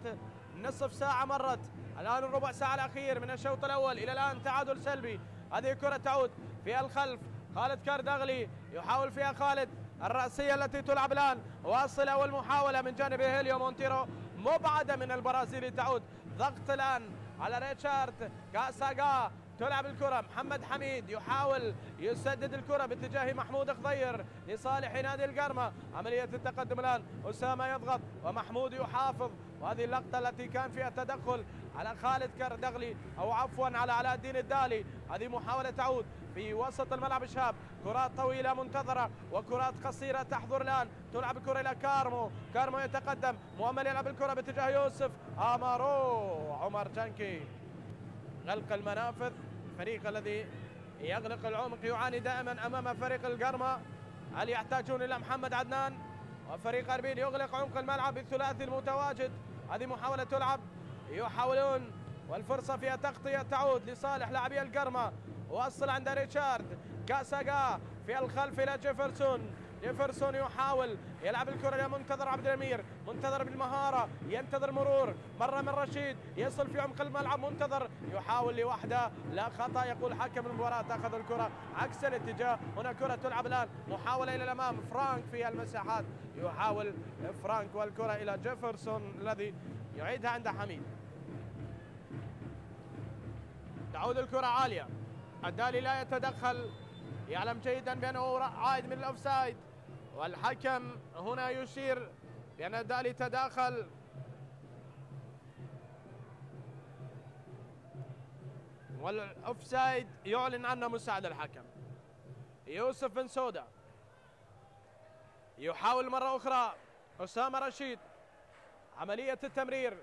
نصف ساعة مرت، الآن الربع ساعة الأخير من الشوط الأول. إلى الآن تعادل سلبي. هذه الكرة تعود في الخلف. خالد كاردغلي يحاول فيها خالد. الرأسية التي تلعب الآن واصلة، والمحاولة من جانب هيليو مونتيرو مبعدة من البرازيلي. تعود ضغط الآن على ريتشارد. كاساغا تلعب الكرة. محمد حميد يحاول يسدد الكرة باتجاه محمود خضير لصالح نادي القرمة. عملية التقدم الآن. أسامة يضغط ومحمود يحافظ. وهذه اللقطة التي كان فيها تدخل على خالد كاردغلي، أو عفوا على علاء الدين الدالي. هذه محاولة تعود في وسط الملعب. شهاب، كرات طويلة منتظرة وكرات قصيرة تحضر الآن. تلعب الكرة إلى كارمو يتقدم. مؤمل يلعب الكرة باتجاه يوسف أمارو. عمر جانكي غلق المنافذ، الفريق الذي يغلق العمق، يعاني دائما أمام فريق القرمة. هل يحتاجون إلى محمد عدنان؟ وفريق أربيل يغلق عمق الملعب بالثلاثي المتواجد. هذه محاولة تلعب، يحاولون والفرصة فيها تغطية تعود لصالح لاعبي القرمة. وصل عند ريتشارد كاساغا في الخلف إلى جيفرسون يحاول يلعب الكرة إلى منتظر عبد الأمير، منتظر بالمهارة ينتظر مرور مرة من رشيد، يصل في عمق الملعب، منتظر يحاول لوحده، لا خطأ يقول حكم المباراة. تأخذ الكرة عكس الاتجاه، هنا كرة تلعب الآن، محاولة إلى الأمام، فرانك في المساحات، يحاول فرانك والكرة إلى جيفرسون الذي يعيدها عند حميد. تعود الكرة عالية، الدالي لا يتدخل، يعلم جيدا بأنه عائد من الأوفسايد، والحكم هنا يشير بأن الدالي تداخل. والأوفسايد يعلن عنه مساعد الحكم. يوسف بن سودة يحاول مرة أخرى، أسامة رشيد، عملية التمرير،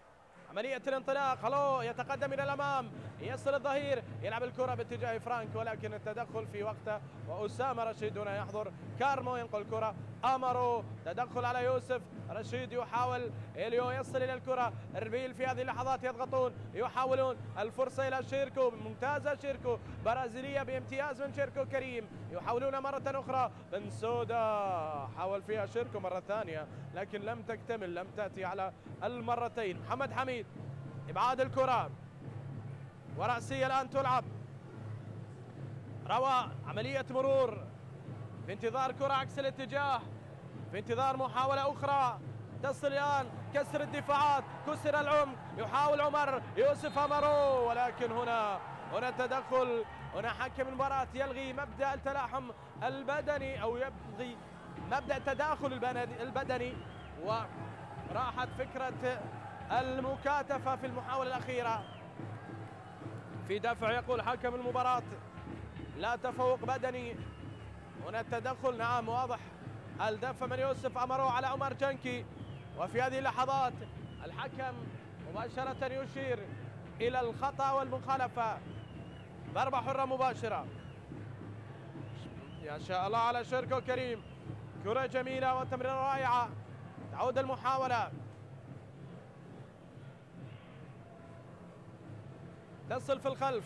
عملية الانطلاق، هلو يتقدم إلى الأمام، يصل الظهير، يلعب الكرة باتجاه فرانك ولكن التدخل في وقته، وأسامة رشيد هنا يحضر، كارمو ينقل الكرة، أمرو تدخل على يوسف رشيد، يحاول إليو يصل إلى الكرة، أربيل في هذه اللحظات يضغطون، يحاولون الفرصة إلى شيركو، ممتازة شيركو، برازيلية بامتياز من شيركو كريم، يحاولون مرة أخرى، بن سودا حاول فيها شيركو مرة ثانية لكن لم تكتمل، لم تأتي على المرتين. محمد حميد إبعاد الكرة ورأسية الآن تلعب، روى عملية مرور في انتظار كرة عكس الاتجاه، في انتظار محاولة أخرى تصل الآن، كسر الدفاعات، كسر العمق، يحاول عمر يوسف أمرو ولكن هنا تدخل، هنا حكم المباراة يلغي مبدأ التلاحم البدني أو يلغي مبدأ التداخل البدني، وراحت فكرة المكاتفة في المحاولة الأخيرة في دفع. يقول حكم المباراة لا تفوق بدني، هنا التدخل نعم واضح، الدفع من يوسف أمرو على عمر جنكي، وفي هذه اللحظات الحكم مباشرة يشير إلى الخطأ والمخالفة. ضربة حرة مباشرة، يا شاء الله على شيركو كريم، كرة جميلة وتمريرة رائعة. تعود المحاولة، تصل في الخلف،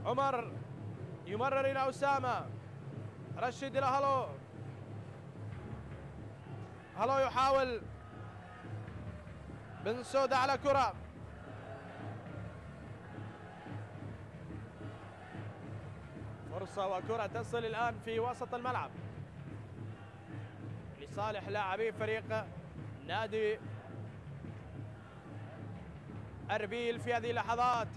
عمر يمرر إلى أسامة رشيد إلى هلو يحاول بن سودة على كرة، فرصة وكرة تصل الآن في وسط الملعب لصالح لاعبي فريق نادي أربيل. في هذه اللحظات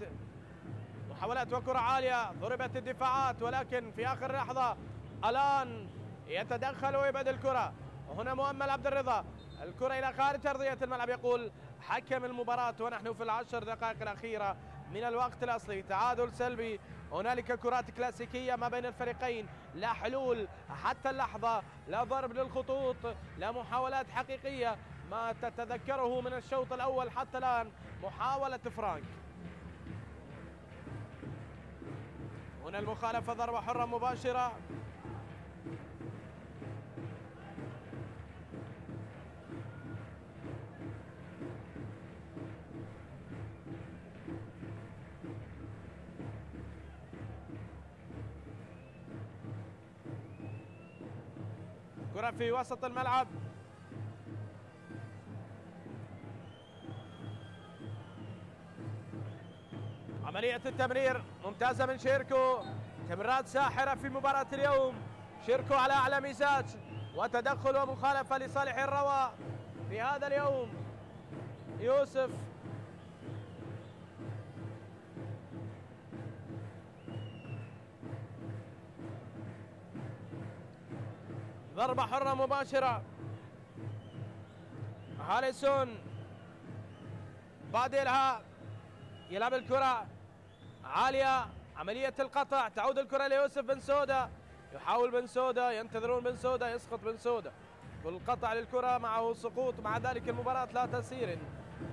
محاولات وكرة عالية، ضربت الدفاعات ولكن في آخر لحظة الآن يتدخل ويبعد الكرة، وهنا مؤمل عبد الرضا، الكرة إلى خارج أرضية الملعب، يقول حكم المباراة ونحن في العشر دقائق الأخيرة من الوقت الأصلي. تعادل سلبي، هنالك كرات كلاسيكية ما بين الفريقين، لا حلول حتى اللحظة، لا ضرب للخطوط، لا محاولات حقيقية ما تتذكره من الشوط الأول حتى الآن. محاولة فرانك، هنا المخالفة، ضربة حرة مباشرة. كرة في وسط الملعب، عملية التمرير ممتازة من شيركو، تمريرات ساحرة في مباراة اليوم، شيركو على أعلى مزاج، وتدخل ومخالفة لصالح الروا في هذا اليوم. يوسف ضربة حرة مباشرة، هاليسون بادلها، يلعب الكرة عالية، عملية القطع، تعود الكرة ليوسف بن سودة، يحاول بن سودة، ينتظرون بن سودة، يسقط بن سودة، كل قطع للكرة معه سقوط، مع ذلك المباراة لا تسير،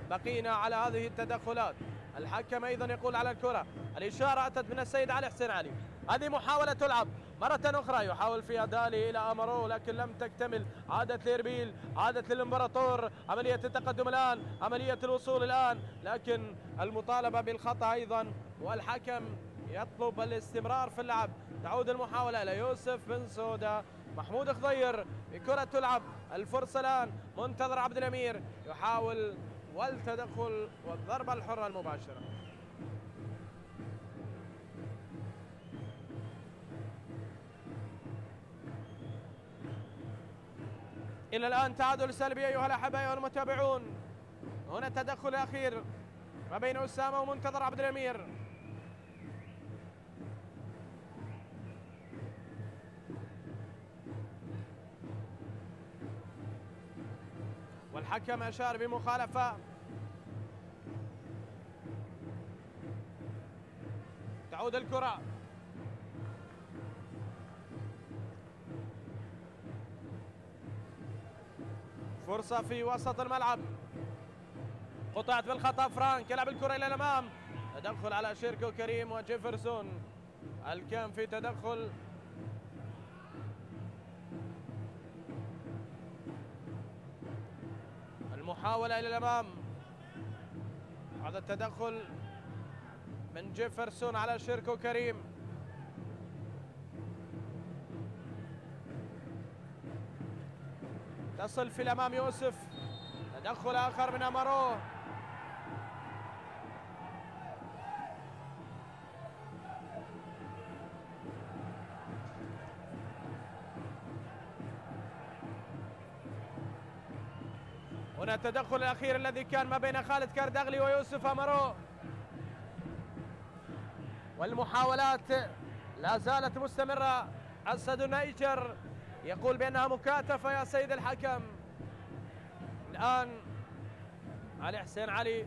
بقينا على هذه التدخلات. الحكم أيضا يقول على الكرة، الإشارة أتت من السيد علي حسين علي، هذه محاولة تلعب مرة أخرى، يحاول فيها دالي إلى أمارو لكن لم تكتمل. عادت لإربيل، عادت للإمبراطور. عملية التقدم الآن، عملية الوصول الآن، لكن المطالبة بالخطأ أيضا، والحكم يطلب الاستمرار في اللعب. تعود المحاولة إلى يوسف بن سودة. محمود خضير بكرة تلعب. الفرصة الآن، منتظر عبد الأمير يحاول والتدخل والضربة الحرة المباشرة. إلى الآن تعادل سلبي أيها الأحباء والمتابعون. هنا التدخل الأخير ما بين أسامة ومنتظر عبد الأمير. والحكم أشار بمخالفة. تعود الكرة، فرصة في وسط الملعب، قطعت بالخطأ. فرانك يلعب الكرة إلى الأمام، تدخل على شيركو كريم وجيفرسون. الكام في تدخل. المحاولة إلى الأمام، هذا التدخل من جيفرسون على شيركو كريم. تصل في الأمام يوسف، تدخل آخر من أمارو. هنا التدخل الأخير الذي كان ما بين خالد كاردغلي ويوسف أمارو، والمحاولات لا زالت مستمرة. أسد النيجر يقول بأنها مكاتفة يا سيد الحكم. الآن علي حسين علي،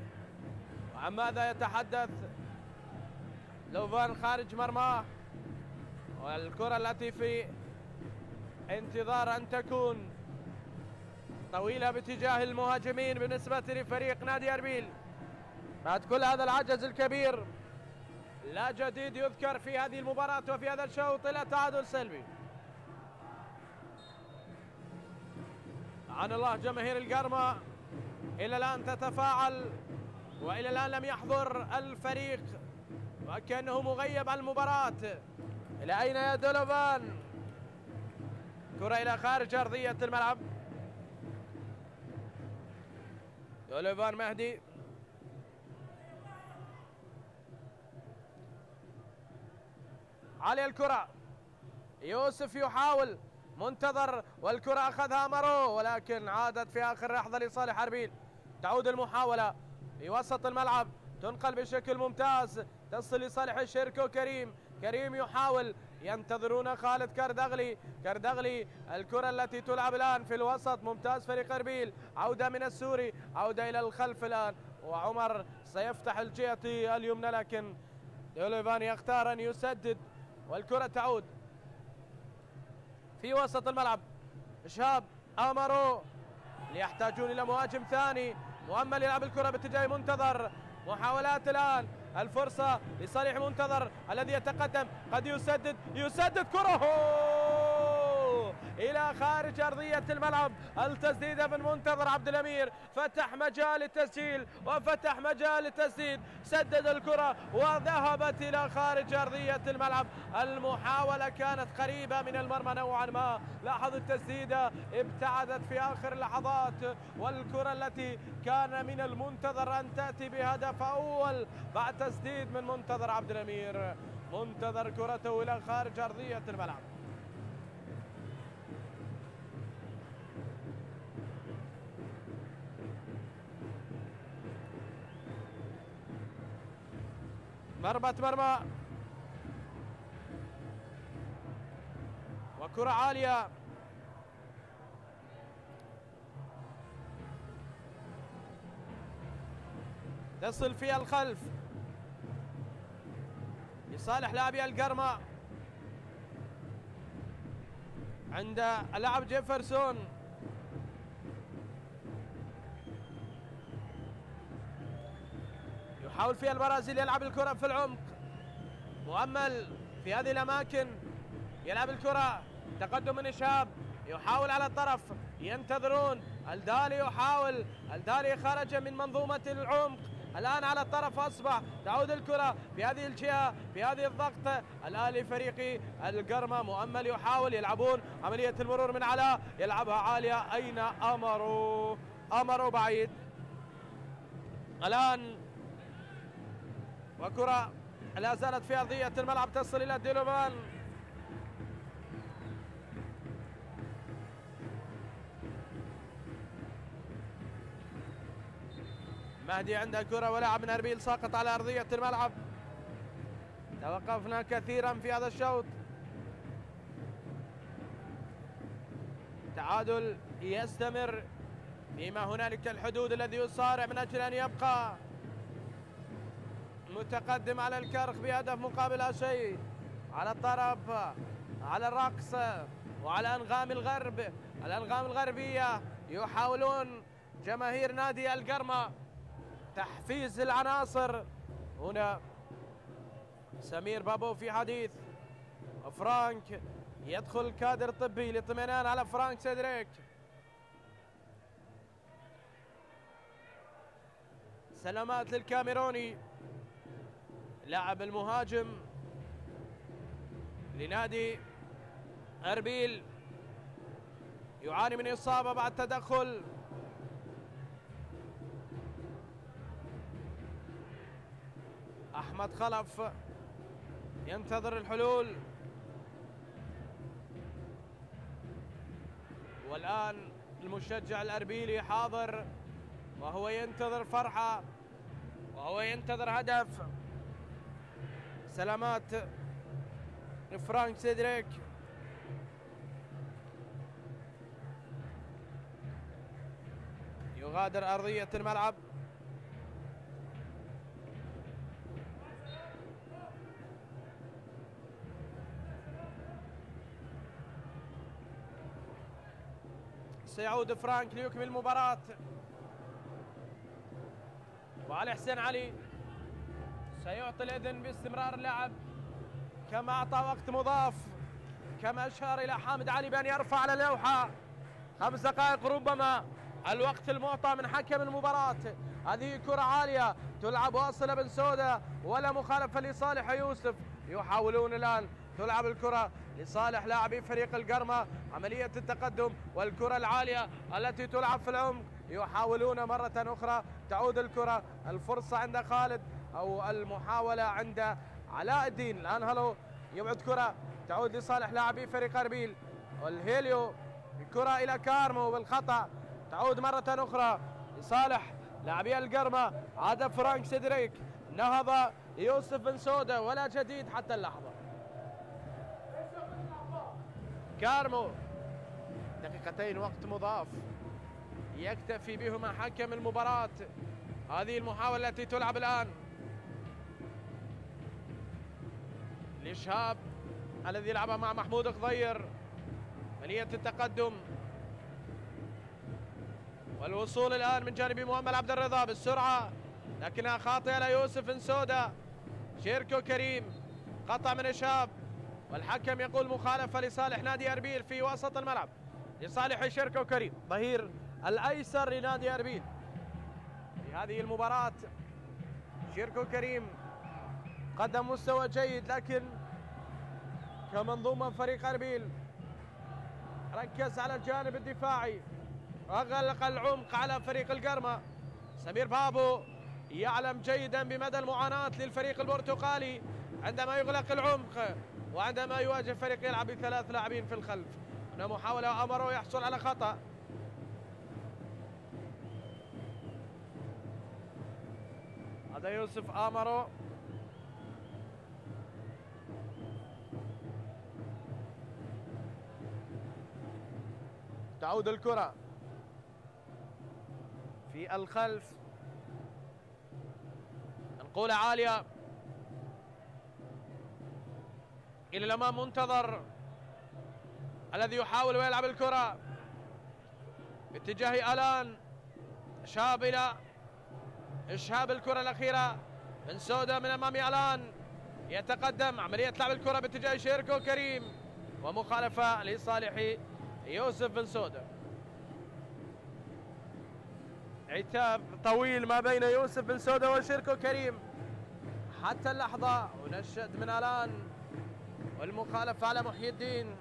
وعن ماذا يتحدث؟ لوفان خارج مرماه، والكرة التي في انتظار أن تكون طويلة باتجاه المهاجمين بالنسبة لفريق نادي أربيل. بعد كل هذا العجز الكبير لا جديد يذكر في هذه المباراة وفي هذا الشوط إلى تعادل سلبي. عن الله جماهير القرمة إلى الآن تتفاعل، وإلى الآن لم يحضر الفريق وكأنه مغيب عن المباراة. إلى أين يا دولوفان؟ كرة إلى خارج أرضية الملعب. دولوفان مهدي، علي الكرة، يوسف يحاول، منتظر، والكرة أخذها أمارو ولكن عادت في آخر لحظة لصالح أربيل. تعود المحاولة في وسط الملعب، تنقل بشكل ممتاز، تصل لصالح شيركو كريم. كريم يحاول، ينتظرون خالد كاردغلي. الكرة التي تلعب الآن في الوسط، ممتاز فريق أربيل. عودة من السوري، عودة إلى الخلف الآن، وعمر سيفتح الجهة اليمنى لكن دوليفان يختار أن يسدد، والكرة تعود في وسط الملعب. شهاب أمارو يحتاجون إلى مهاجم ثاني. مؤمل يلعب الكرة باتجاه منتظر. محاولات الآن، الفرصة لصالح منتظر الذي يتقدم، قد يسدد كره إلى خارج أرضية الملعب. التسديدة من منتظر عبد الأمير، فتح مجال التسجيل وفتح مجال التسديد. سدد الكرة وذهبت إلى خارج أرضية الملعب. المحاولة كانت قريبة من المرمى نوعا ما. لاحظ التسديدة ابتعدت في آخر اللحظات، والكرة التي كان من المنتظر أن تأتي بهدف أول بعد تسديد من منتظر عبد الأمير. منتظر كرته إلى خارج أرضية الملعب. ضربة مرمى وكرة عالية. تصل فيها الخلف لصالح لاعبي القرمة عند اللاعب جيفرسون. يحاول فيها البرازيل يلعب الكرة في العمق. مؤمل في هذه الأماكن. يلعب الكرة، تقدم من إشهاب، يحاول على الطرف، ينتظرون. الدالي يحاول، الدالي خرج من منظومة العمق، الآن على الطرف أصبح. تعود الكرة في هذه الجهة، في هذه الضغط الآن لفريق القرمة. مؤمل يحاول، يلعبون عملية المرور من علاء، يلعبها عالية. أين أمرو؟ أمرو بعيد الآن، وكرة لا زالت في أرضية الملعب تصل إلى ديلوفان. مهدي عنده كرة ولاعب من أربيل ساقط على أرضية الملعب. توقفنا كثيرا في هذا الشوط. تعادل يستمر فيما هنالك الحدود الذي يصارع من أجل أن يبقى متقدم على الكرخ بهدف مقابل لا شيء. على الطرف، على الرقص وعلى أنغام الغرب، الأنغام الغربية، يحاولون جماهير نادي القرمة تحفيز العناصر. هنا سمير بابو في حديث، فرانك يدخل الكادر الطبي للاطمئنان على فرانك سيدريك. سلامات للكاميروني، لاعب المهاجم لنادي أربيل، يعاني من إصابة بعد تدخل. أحمد خلف ينتظر الحلول، والآن المشجع الأربيلي حاضر وهو ينتظر فرحة وهو ينتظر هدف. سلامات فرانك سيدريك. يغادر أرضية الملعب. سيعود فرانك ليكمل المباراة. وعلي حسين علي سيعطي الإذن باستمرار اللعب كما أعطى وقت مضاف، كما أشار إلى حامد علي بأن يرفع على اللوحة 5 دقائق ربما الوقت المعطى من حكم المباراة. هذه كرة عالية تلعب واصلة بن سودة ولا مخالفة لصالح يوسف. يحاولون الآن تلعب الكرة لصالح لاعبي فريق القرمة، عملية التقدم والكرة العالية التي تلعب في العمق. يحاولون مرة أخرى، تعود الكرة، الفرصة عند خالد أو المحاولة عند علاء الدين. الآن هلو يبعد كرة تعود لصالح لاعبي فريق أربيل، والهيليو الكرة إلى كارمو بالخطأ، تعود مرة أخرى لصالح لاعبي القرمة. عاد فرانك سيدريك، نهض يوسف بن سودة ولا جديد حتى اللحظة. كارمو، دقيقتين وقت مضاف يكتفي بهما حكم المباراة. هذه المحاولة التي تلعب الآن لشهاب الذي يلعبها مع محمود خضير، عملية التقدم والوصول الآن من جانب مؤمل عبد الرضا بالسرعة، لكنها خاطئة ليوسف بن سودة. شيركو كريم، قطع من شهاب، والحكم يقول مخالفة لصالح نادي أربيل في وسط الملعب، لصالح شيركو كريم ظهير الأيسر لنادي أربيل في هذه المباراة. شيركو كريم قدم مستوى جيد، لكن كمنظومة فريق أربيل ركز على الجانب الدفاعي، أغلق العمق على فريق القرمة. سمير بابو يعلم جيدا بمدى المعاناة للفريق البرتقالي عندما يغلق العمق وعندما يواجه فريق يلعب ب3 لاعبين في الخلف. هنا محاولة أمرو يحصل على خطأ. هذا يوسف أمرو، تعود الكرة في الخلف، انقولة عالية إلى الأمام. منتظر الذي يحاول ويلعب الكرة باتجاه الان شاب إلى إشهاب. الكرة الأخيرة بن سودة من أمام الان، يتقدم. عملية لعب الكرة باتجاه شيركو كريم ومخالفة لصالح يوسف بن سودة. عتاب طويل ما بين يوسف بن سودة وشيركو كريم حتى اللحظة، ونشد من الآن والمخالفة على محي الدين.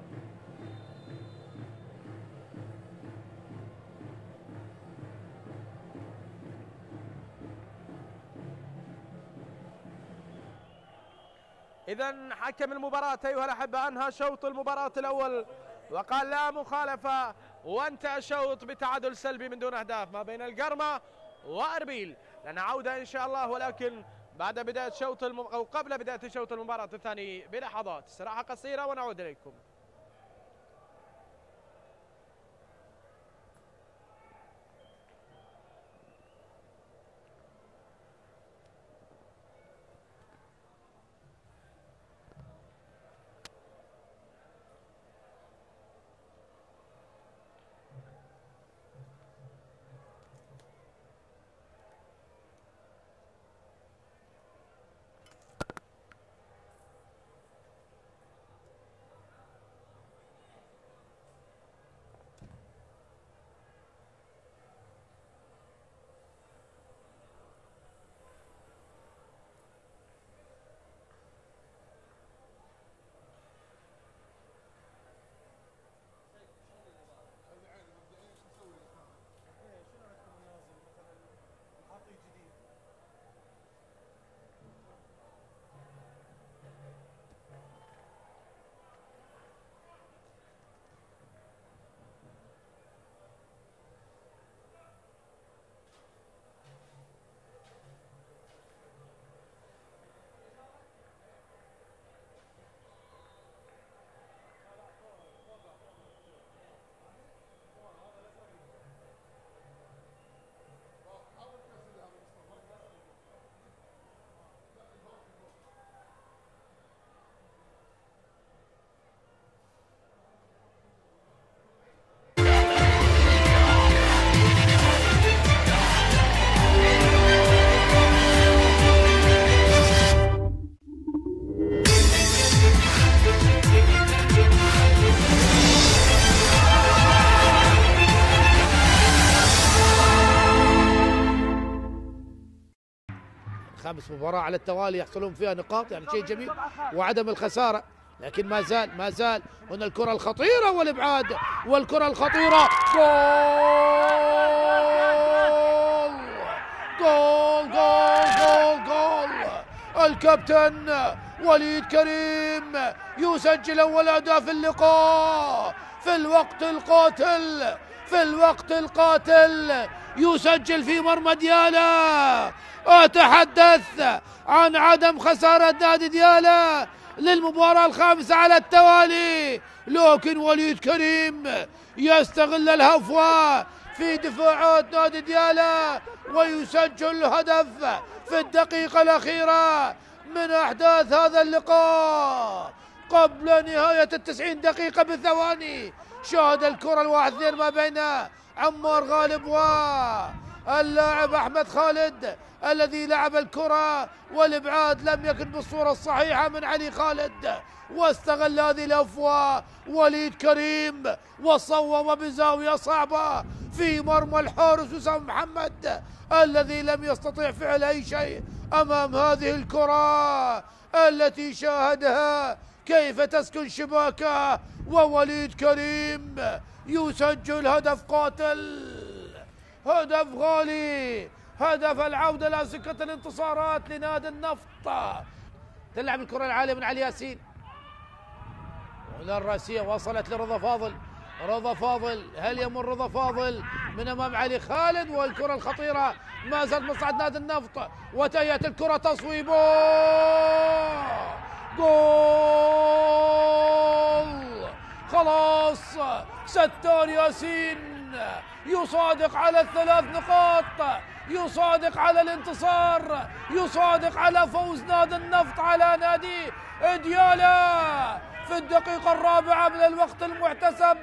إذن حكم المباراة أيها الأحبة أنهى شوط المباراة الأول وقال لا مخالفة، وانتهى الشوط بتعادل سلبي من دون أهداف ما بين القرمة وأربيل. لنا عودة إن شاء الله، ولكن بعد بداية أو قبل بداية شوط المباراة الثاني بلحظات. استراحة قصيرة ونعود إليكم. خامس مباراة على التوالي يحصلون فيها نقاط، يعني شيء جميل وعدم الخسارة، لكن ما زال هنا الكرة الخطيرة والإبعاد، والكرة الخطيرة جول جول جول جول جول. الكابتن وليد كريم يسجل أول أهداف اللقاء في الوقت القاتل، في الوقت القاتل يسجل في مرمى ديالا. أتحدث عن عدم خسارة نادي ديالا للمباراة الخامسة على التوالي، لكن وليد كريم يستغل الهفوة في دفاعات نادي ديالا ويسجل هدف في الدقيقة الأخيرة من أحداث هذا اللقاء قبل نهاية 90 دقيقة بثواني. شاهد الكرة ال1-2 ما بين عمار غالب واللاعب أحمد خالد الذي لعب الكرة، والإبعاد لم يكن بالصورة الصحيحة من علي خالد، واستغل هذه الأفواه وليد كريم وصوب بزاوية صعبة في مرمى الحارس وسام محمد الذي لم يستطيع فعل أي شيء أمام هذه الكرة التي شاهدها كيف تسكن شباكه، ووليد كريم يسجل هدف قاتل، هدف غالي، هدف العودة إلى سكة الانتصارات لنادي النفط. تلعب الكرة العالية من علي ياسين، الرأسية وصلت لرضا فاضل، رضا فاضل، هل يمر رضا فاضل من أمام علي خالد، والكرة الخطيرة ما زالت مصعد نادي النفط، وتهيأت الكرة تصويبه جول. خلاص ستار ياسين يصادق على الثلاث نقاط، يصادق على الانتصار، يصادق على فوز نادي النفط على نادي ديالا في الدقيقة الرابعة من الوقت المحتسب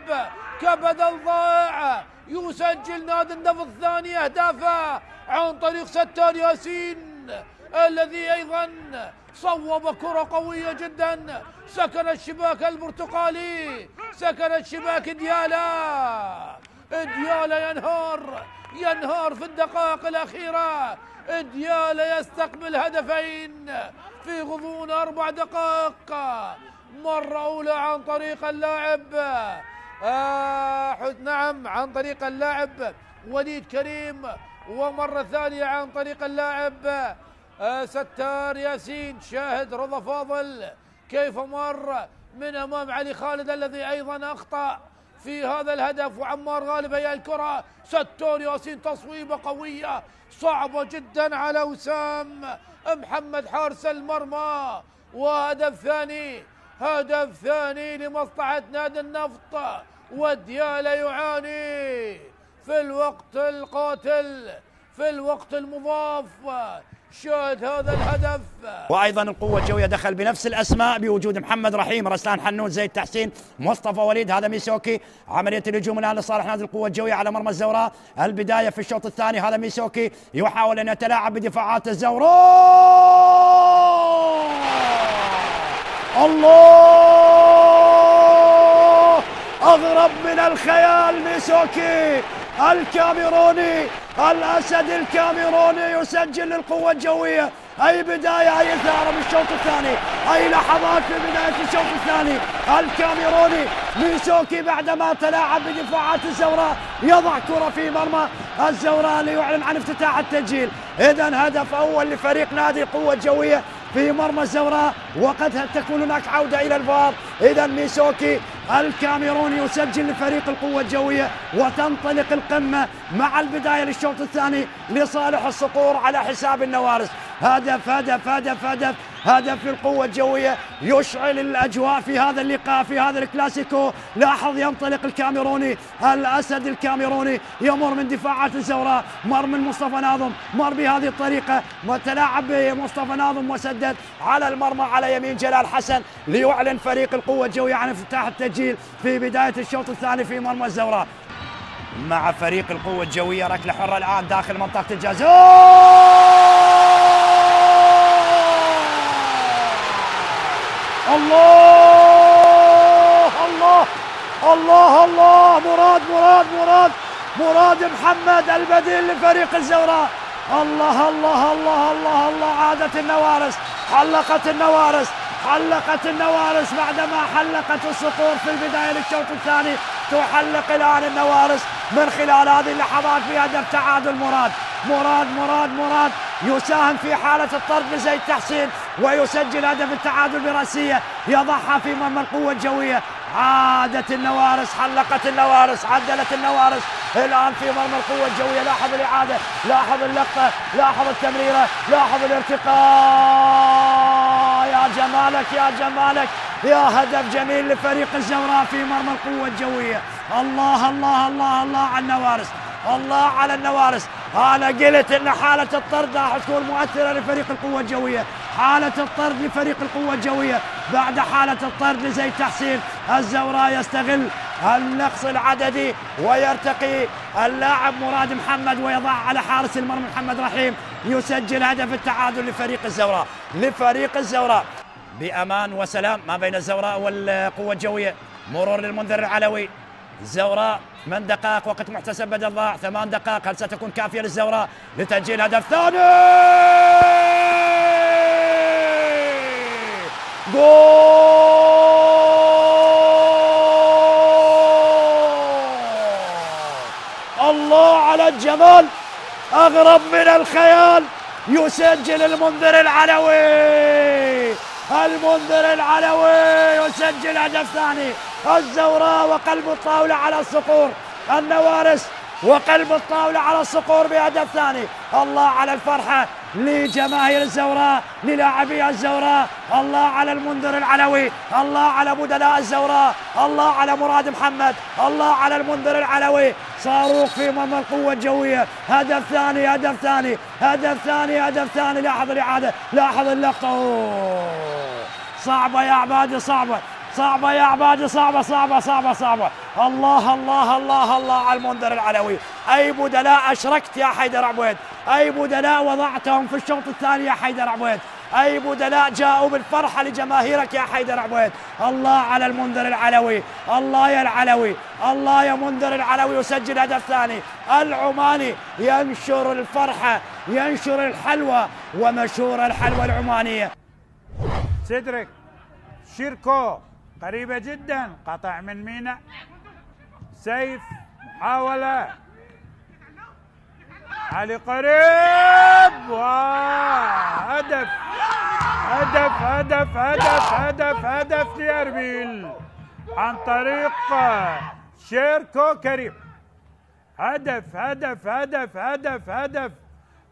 كبدل ضائع. يسجل نادي النفط ثاني أهدافه عن طريق ستار ياسين الذي أيضا صوب كرة قوية جدا، سكن الشباك البرتقالي، سكن الشباك ديالا. ديالا ينهار في الدقائق الأخيرة. ديالا يستقبل هدفين في غضون 4 دقائق، مرة أولى عن طريق اللاعب عن طريق اللاعب وليد كريم، ومرة ثانية عن طريق اللاعب ستار ياسين. شاهد رضا فاضل كيف مر من أمام علي خالد الذي أيضا أخطأ في هذا الهدف، وعمار غالب هي الكرة. ستار ياسين تصويبة قوية صعبة جدا على وسام محمد حارس المرمى، وهدف ثاني لمصلحة نادي النفط. وديالا يعاني في الوقت القاتل، في الوقت المضاف. شاهد هذا الهدف. وايضا القوه الجويه دخل بنفس الاسماء بوجود محمد رحيم، رسلان حنون، زيد تحسين، مصطفى وليد. هذا ميسوكي. عمليه الهجوم الان لصالح نادي القوه الجويه على مرمى الزوراء. البدايه في الشوط الثاني. هذا ميسوكي يحاول ان يتلاعب بدفاعات الزوراء. الله، اغرب من الخيال. ميسوكي الكاميروني، الاسد الكاميروني يسجل للقوه الجويه. اي بدايه، اي اثاره بالشوط الثاني، اي لحظات في بدايه الشوط الثاني. الكاميروني ميسوكي بعدما تلاعب بدفاعات الزوراء يضع كره في مرمى الزوراء ليعلن عن افتتاح التسجيل. اذا هدف اول لفريق نادي القوه الجويه في مرمى الزوراء، وقد تكون هناك عوده الى الفار. اذا ميسوكي الكاميروني يسجل لفريق القوه الجويه، وتنطلق القمه مع البدايه للشوط الثاني لصالح الصقور على حساب النوارس. هدف هدف هدف هدف هدف للقوه الجويه يشعل الاجواء في هذا اللقاء، في هذا الكلاسيكو. لاحظ ينطلق الكاميروني، الاسد الكاميروني يمر من دفاعات الزوراء، مر من مصطفى ناظم، مر بهذه الطريقه وتلاعب بمصطفى ناظم وسدد على المرمى على يمين جلال حسن ليعلن فريق القوه الجويه عن افتتاح التسجيل في بدايه الشوط الثاني في مرمى الزوراء. مع فريق القوه الجويه ركله حره الان داخل منطقه الجزاء. الله الله الله الله، مراد محمد البديل لفريق الزوراء. الله الله الله الله الله، عادت النوارس، حلقت النوارس بعدما حلقت الصقور في البداية للشوط الثاني. تحلق الآن النوارس من خلال هذه اللحظات بهدف تعادل. مراد يساهم في حالة الطرد لزيد تحسين ويسجل هدف التعادل برأسية يضعها في مرمى القوة الجوية. عادت النوارس، حلقت النوارس، عدلت النوارس الآن في مرمى القوة الجوية. لاحظ الإعادة، لاحظ اللقطة، لاحظ التمريرة، لاحظ الارتقاء. يا جمالك يا هدف جميل لفريق الزوراء في مرمى القوة الجوية. الله الله الله الله على النوارس، الله على النوارس. أنا قلت إن حالة الطرد راح تكون مؤثرة لفريق القوة الجوية. حالة الطرد لفريق القوة الجوية بعد حالة الطرد لزيد تحسين. الزوراء يستغل النقص العددي ويرتقي اللاعب مراد محمد ويضع على حارس المرمى محمد رحيم، يسجل هدف التعادل لفريق الزوراء بأمان وسلام ما بين الزوراء والقوة الجوية. مرور للمنذر العلوي. الزوراء 8 دقائق وقت محتسب بدل ضاع، 8 دقائق. هل ستكون كافية للزوراء لتسجيل هدف ثاني؟ جول! الله على الجمال، أغرب من الخيال. يسجل المنذر العلوي يسجل هدف ثاني. الزوراء وقلب الطاولة على الصقور، النوارس وقلب الطاولة على الصقور بهدف ثاني. الله على الفرحة لجماهير الزوراء، للاعبي الزوراء. الله على المنذر العلوي، الله على بدلاء الزوراء، الله على مراد محمد، الله على المنذر العلوي. صاروخ في مرمى القوة الجوية. هدف ثاني. لاحظ الإعادة، لاحظ اللقطة. صعبة يا عبادي، صعبة يا عبادي، صعبة صعبة صعبة صعبة. الله الله الله الله على المنذر العلوي. أي بدلاء أشركت يا حيدر عبيد، أي بدلاء وضعتهم في الشوط الثاني يا حيدر عبيد، أي بدلاء جاءوا بالفرحة لجماهيرك يا حيدر عبيد. الله على المنذر العلوي، الله يا العلوي، الله يا منذر العلوي. يسجل هدف ثاني. العماني ينشر الفرحة، ينشر الحلوى، ومشهور الحلوى العمانية. سيدريك شيركو قريبة جدا، قطع من مينا، سيف، محاولة، علي قريب، وهدف هدف هدف هدف هدف هدف لأربيل عن طريق شيركو كريم. هدف هدف هدف هدف هدف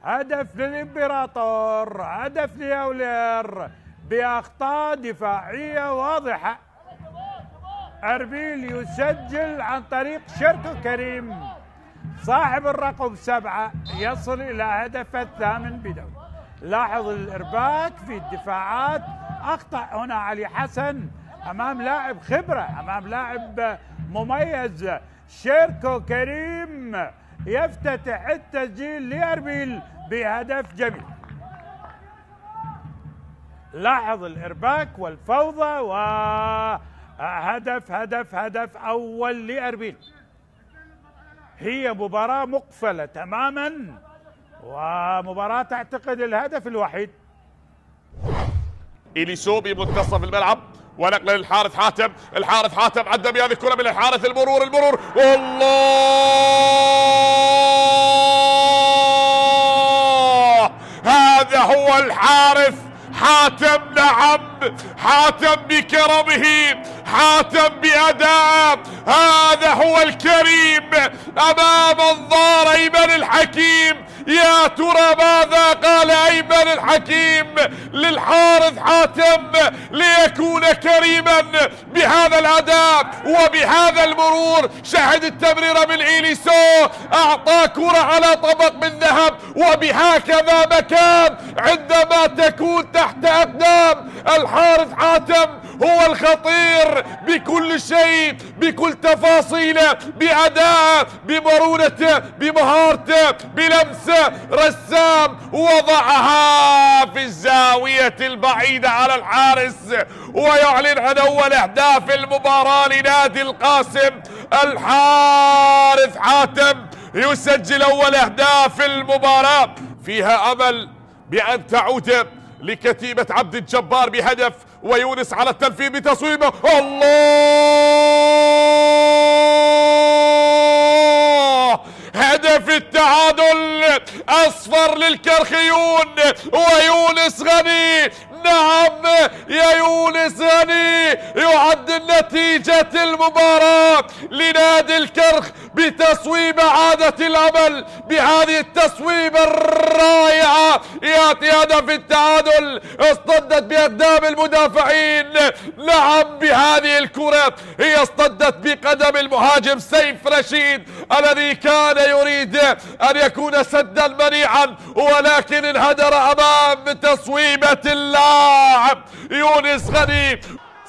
هدف للإمبراطور، هدف لأولير بأخطاء دفاعية واضحة. أربيل يسجل عن طريق شيركو كريم صاحب الرقم 7 يصل إلى هدف الثامن بدوري. لاحظ الإرباك في الدفاعات، أخطأ هنا علي حسن أمام لاعب خبرة، أمام لاعب مميز. شيركو كريم يفتتح التسجيل لأربيل بهدف جميل. لاحظ الإرباك والفوضى، وهدف هدف هدف أول لأربيل. هي مباراة مقفلة تماما، ومباراة تعتقد الهدف الوحيد. إليسو بمنتصف الملعب ونقل للحارث حاتم، الحارث حاتم عدى بهذه الكرة من الحارث، المرور والله هذا هو الحارث حاتم. نعم، حاتم بكرمه، حاتم بأداء، هذا هو الكريم أمام انظار أيمن الحكيم. يا ترى ماذا قال أيمن الحكيم للحارث حاتم ليكون كريما بهذا الأداء وبهذا المرور؟ شاهد التمريرة من إليسو، أعطى كرة على طبق من ذهب، وبهكذا مكان عندما تكون تحت أقدام الحارث حاتم هو الخطير بكل شيء، بكل تفاصيله، بأداء، بمرونته، بمهارته، بلمسه. رسام وضعها في الزاوية البعيدة على الحارس، ويعلن عن أول أهداف المباراة لنادي القاسم. الحارث حاتم يسجل أول أهداف المباراة، فيها أمل بأن تعود لكتيبة عبد الجبار بهدف، ويونس على التنفيذ بتصويبه. الله، هدف التعادل أصفر للكرخيون ويونس غني. نعم يا يونس غني يعدل نتيجة المباراة لنادي الكرخ بتصويبة عادة الأمل. بهذه التصويبة الرائعة يأتي هدف التعادل، اصطدت بأقدام المدافعين. نعم، بهذه الكرة هي اصطدت بقدم المهاجم سيف رشيد الذي كان يريد أن يكون سدا منيعا، ولكن انهدر أمام تصويبة اللاعب يونس غني.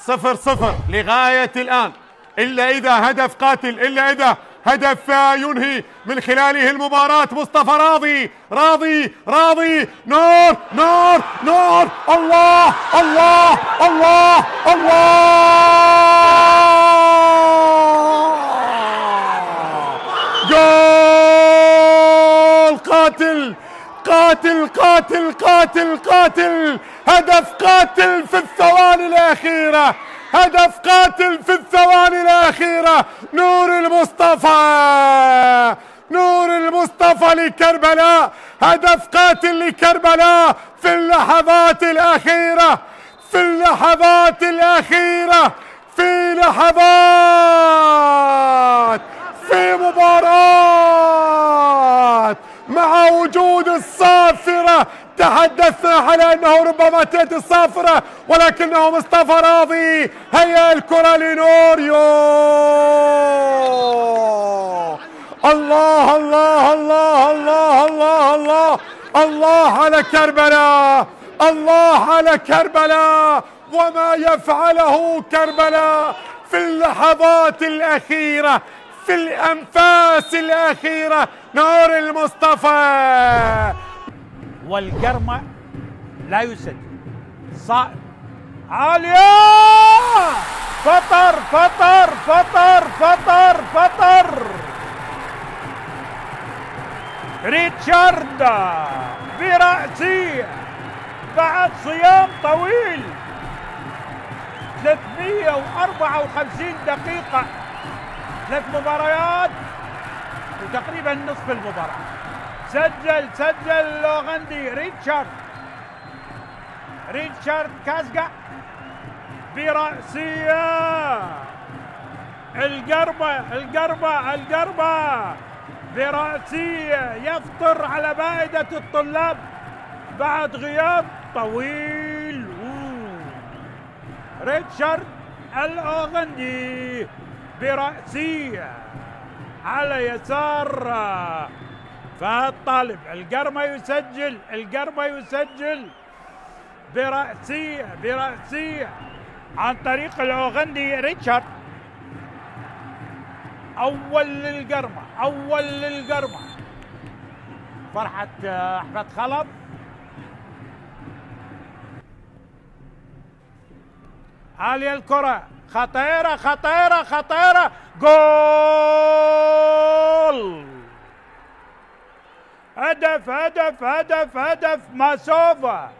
0-0 لغاية الآن، إلا إذا هدف قاتل، إلا إذا هدف ينهي من خلاله المباراة. مصطفى راضي راضي راضي، نور نور نور، الله الله الله الله، جول! قاتل قاتل قاتل قاتل قاتل، هدف قاتل في الثواني الأخيرة، هدف قاتل في الثواني الأخيرة. نور المصطفى، نور المصطفى لكربلاء، هدف قاتل لكربلاء في اللحظات الأخيرة، في اللحظات الأخيرة، في لحظات في مباراة مع وجود الصافرة. تحدثنا على انه ربما تأتي الصافرة، ولكنه مصطفى راضي. هيا الكرة لنوريو. الله الله الله الله الله الله، الله على كربلاء، الله على كربلاء، وما يفعله كربلاء في اللحظات الأخيرة، في الأنفاس الأخيرة. نور المصطفى والقرمة لا يسجل. صائب عالية، فطر فطر فطر فطر فطر. ريتشارد برأسية بعد صيام طويل 354 دقيقة، 3 مباريات وتقريبا نصف المباراة. سجل اللوغندي ريتشارد كازقا برأسية. القربة برأسية يفطر على مائدة الطلاب بعد غياب طويل. ريتشارد الأوغندي برأسية على يسار فهد طالب. القرمة يسجل برأسية عن طريق الأوغندي ريتشارد. أول للقرمة فرحة أحمد خلف. عالية الكرة، خطيرة، جول. هدف ماسوفا.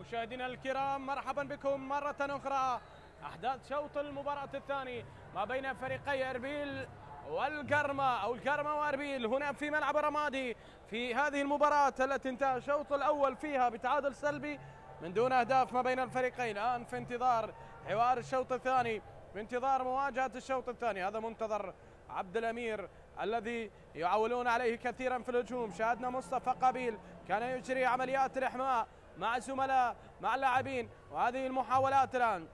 مشاهدينا الكرام، مرحبا بكم مرة أخرى. أحداث شوط المباراة الثاني ما بين فريقي أربيل والقرمة أو القرمة وأربيل هنا في ملعب الرمادي في هذه المباراة التي انتهى الشوط الأول فيها بتعادل سلبي من دون أهداف ما بين الفريقين. الآن في انتظار حوار الشوط الثاني، في انتظار مواجهة الشوط الثاني. هذا منتظر عبد الأمير الذي يعولون عليه كثيرا في الهجوم. شاهدنا مصطفى قابيل كان يجري عمليات الإحماء مع زملاء مع اللاعبين، وهذه المحاولات الآن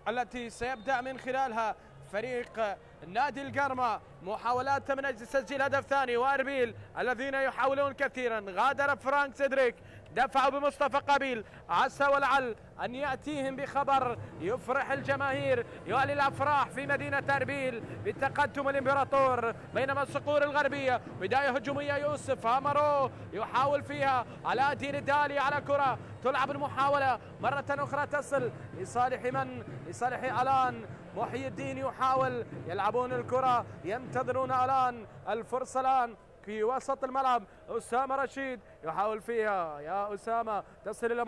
التي سيبدأ من خلالها فريق نادي القرمة محاولات من أجل تسجيل هدف ثاني، وأربيل الذين يحاولون كثيرا. غادر فرانك سيدريك، دفعوا بمصطفى قابيل، عسى ولعل أن يأتيهم بخبر يفرح الجماهير، يعلي الأفراح في مدينة أربيل بالتقدم الإمبراطور. بينما الصقور الغربية بداية هجومية، يوسف هامرو يحاول فيها على دين الدالي على كرة تلعب المحاولة مرة أخرى تصل لصالح من؟ لصالح ألان. محي الدين يحاول، يلعبون الكرة، ينتظرون ألان الفرصة الآن. في وسط الملعب. أسامة رشيد يحاول فيها، يا أسامة تصل إلى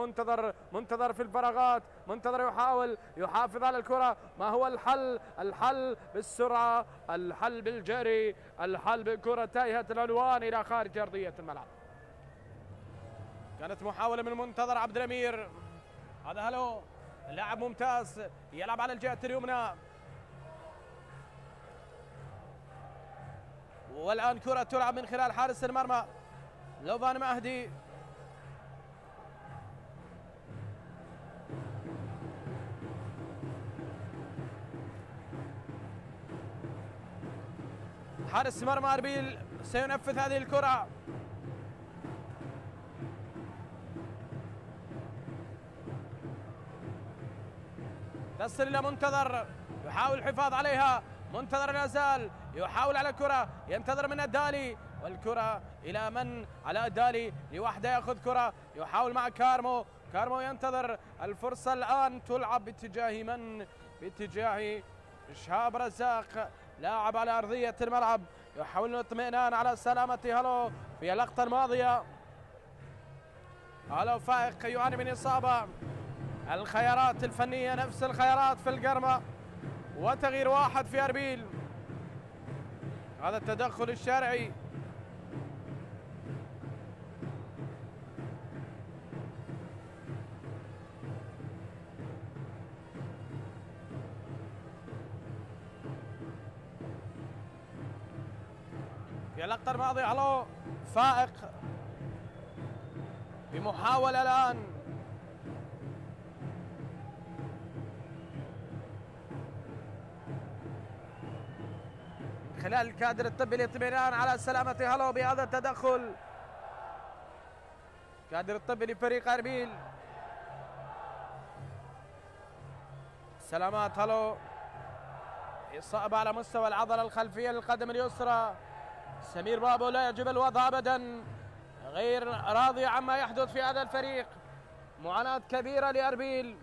منتظر في الفراغات، منتظر يحاول يحافظ على الكرة. ما هو الحل؟ الحل بالسرعة، الحل بالجري، الحل بالكرة تايهة العنوان إلى خارج أرضية الملعب. كانت محاولة من منتظر عبد الأمير. هذا هلو لاعب ممتاز يلعب على الجهة اليمنى، والآن كرة تلعب من خلال حارس المرمى لوفان مهدي. حارس مرمى أربيل سينفذ هذه الكرة. تصل إلى منتظر يحاول الحفاظ عليها، منتظر لا زال يحاول على الكرة، ينتظر من الدالي، والكرة إلى من؟ على الدالي لوحده يأخذ كرة، يحاول مع كارمو، كارمو ينتظر الفرصة الآن تلعب باتجاه من؟ باتجاه شهاب رزاق، لاعب على أرضية الملعب يحاول الاطمئنان على سلامة هلو في اللقطة الماضية. هلو فائق يعاني من إصابة. الخيارات الفنية نفس الخيارات في القرمة، وتغيير واحد في أربيل. هذا التدخل الشرعي. في اللقطة الماضية هلو فائق بمحاولة الآن خلال الكادر الطبي الاطمئنان على سلامة هلو بهذا التدخل. كادر الطبي لفريق أربيل. سلامات هلو، إصابة على مستوى العضلة الخلفية للقدم اليسرى. سمير بابو لا يعجب الوضع أبدا، غير راضي عما يحدث في هذا الفريق. معاناة كبيرة لأربيل،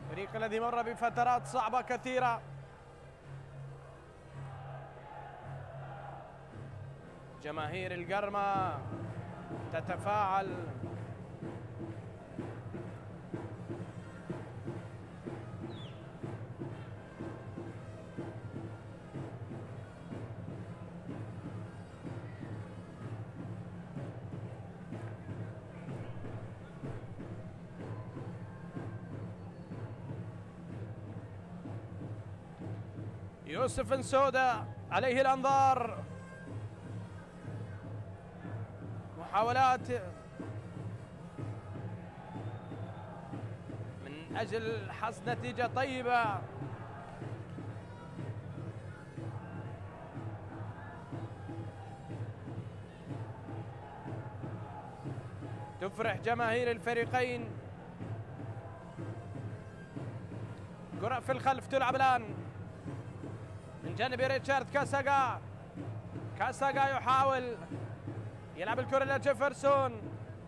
الفريق الذي مر بفترات صعبة كثيرة. جماهير القرمة تتفاعل. يوسف نسودة عليه الأنظار. محاولات من أجل حصد نتيجة طيبة. تفرح جماهير الفريقين. كرة في الخلف تلعب الآن من جانب ريتشارد كاساغا. كاساغا يحاول يلعب الكرة إلى جيفرسون،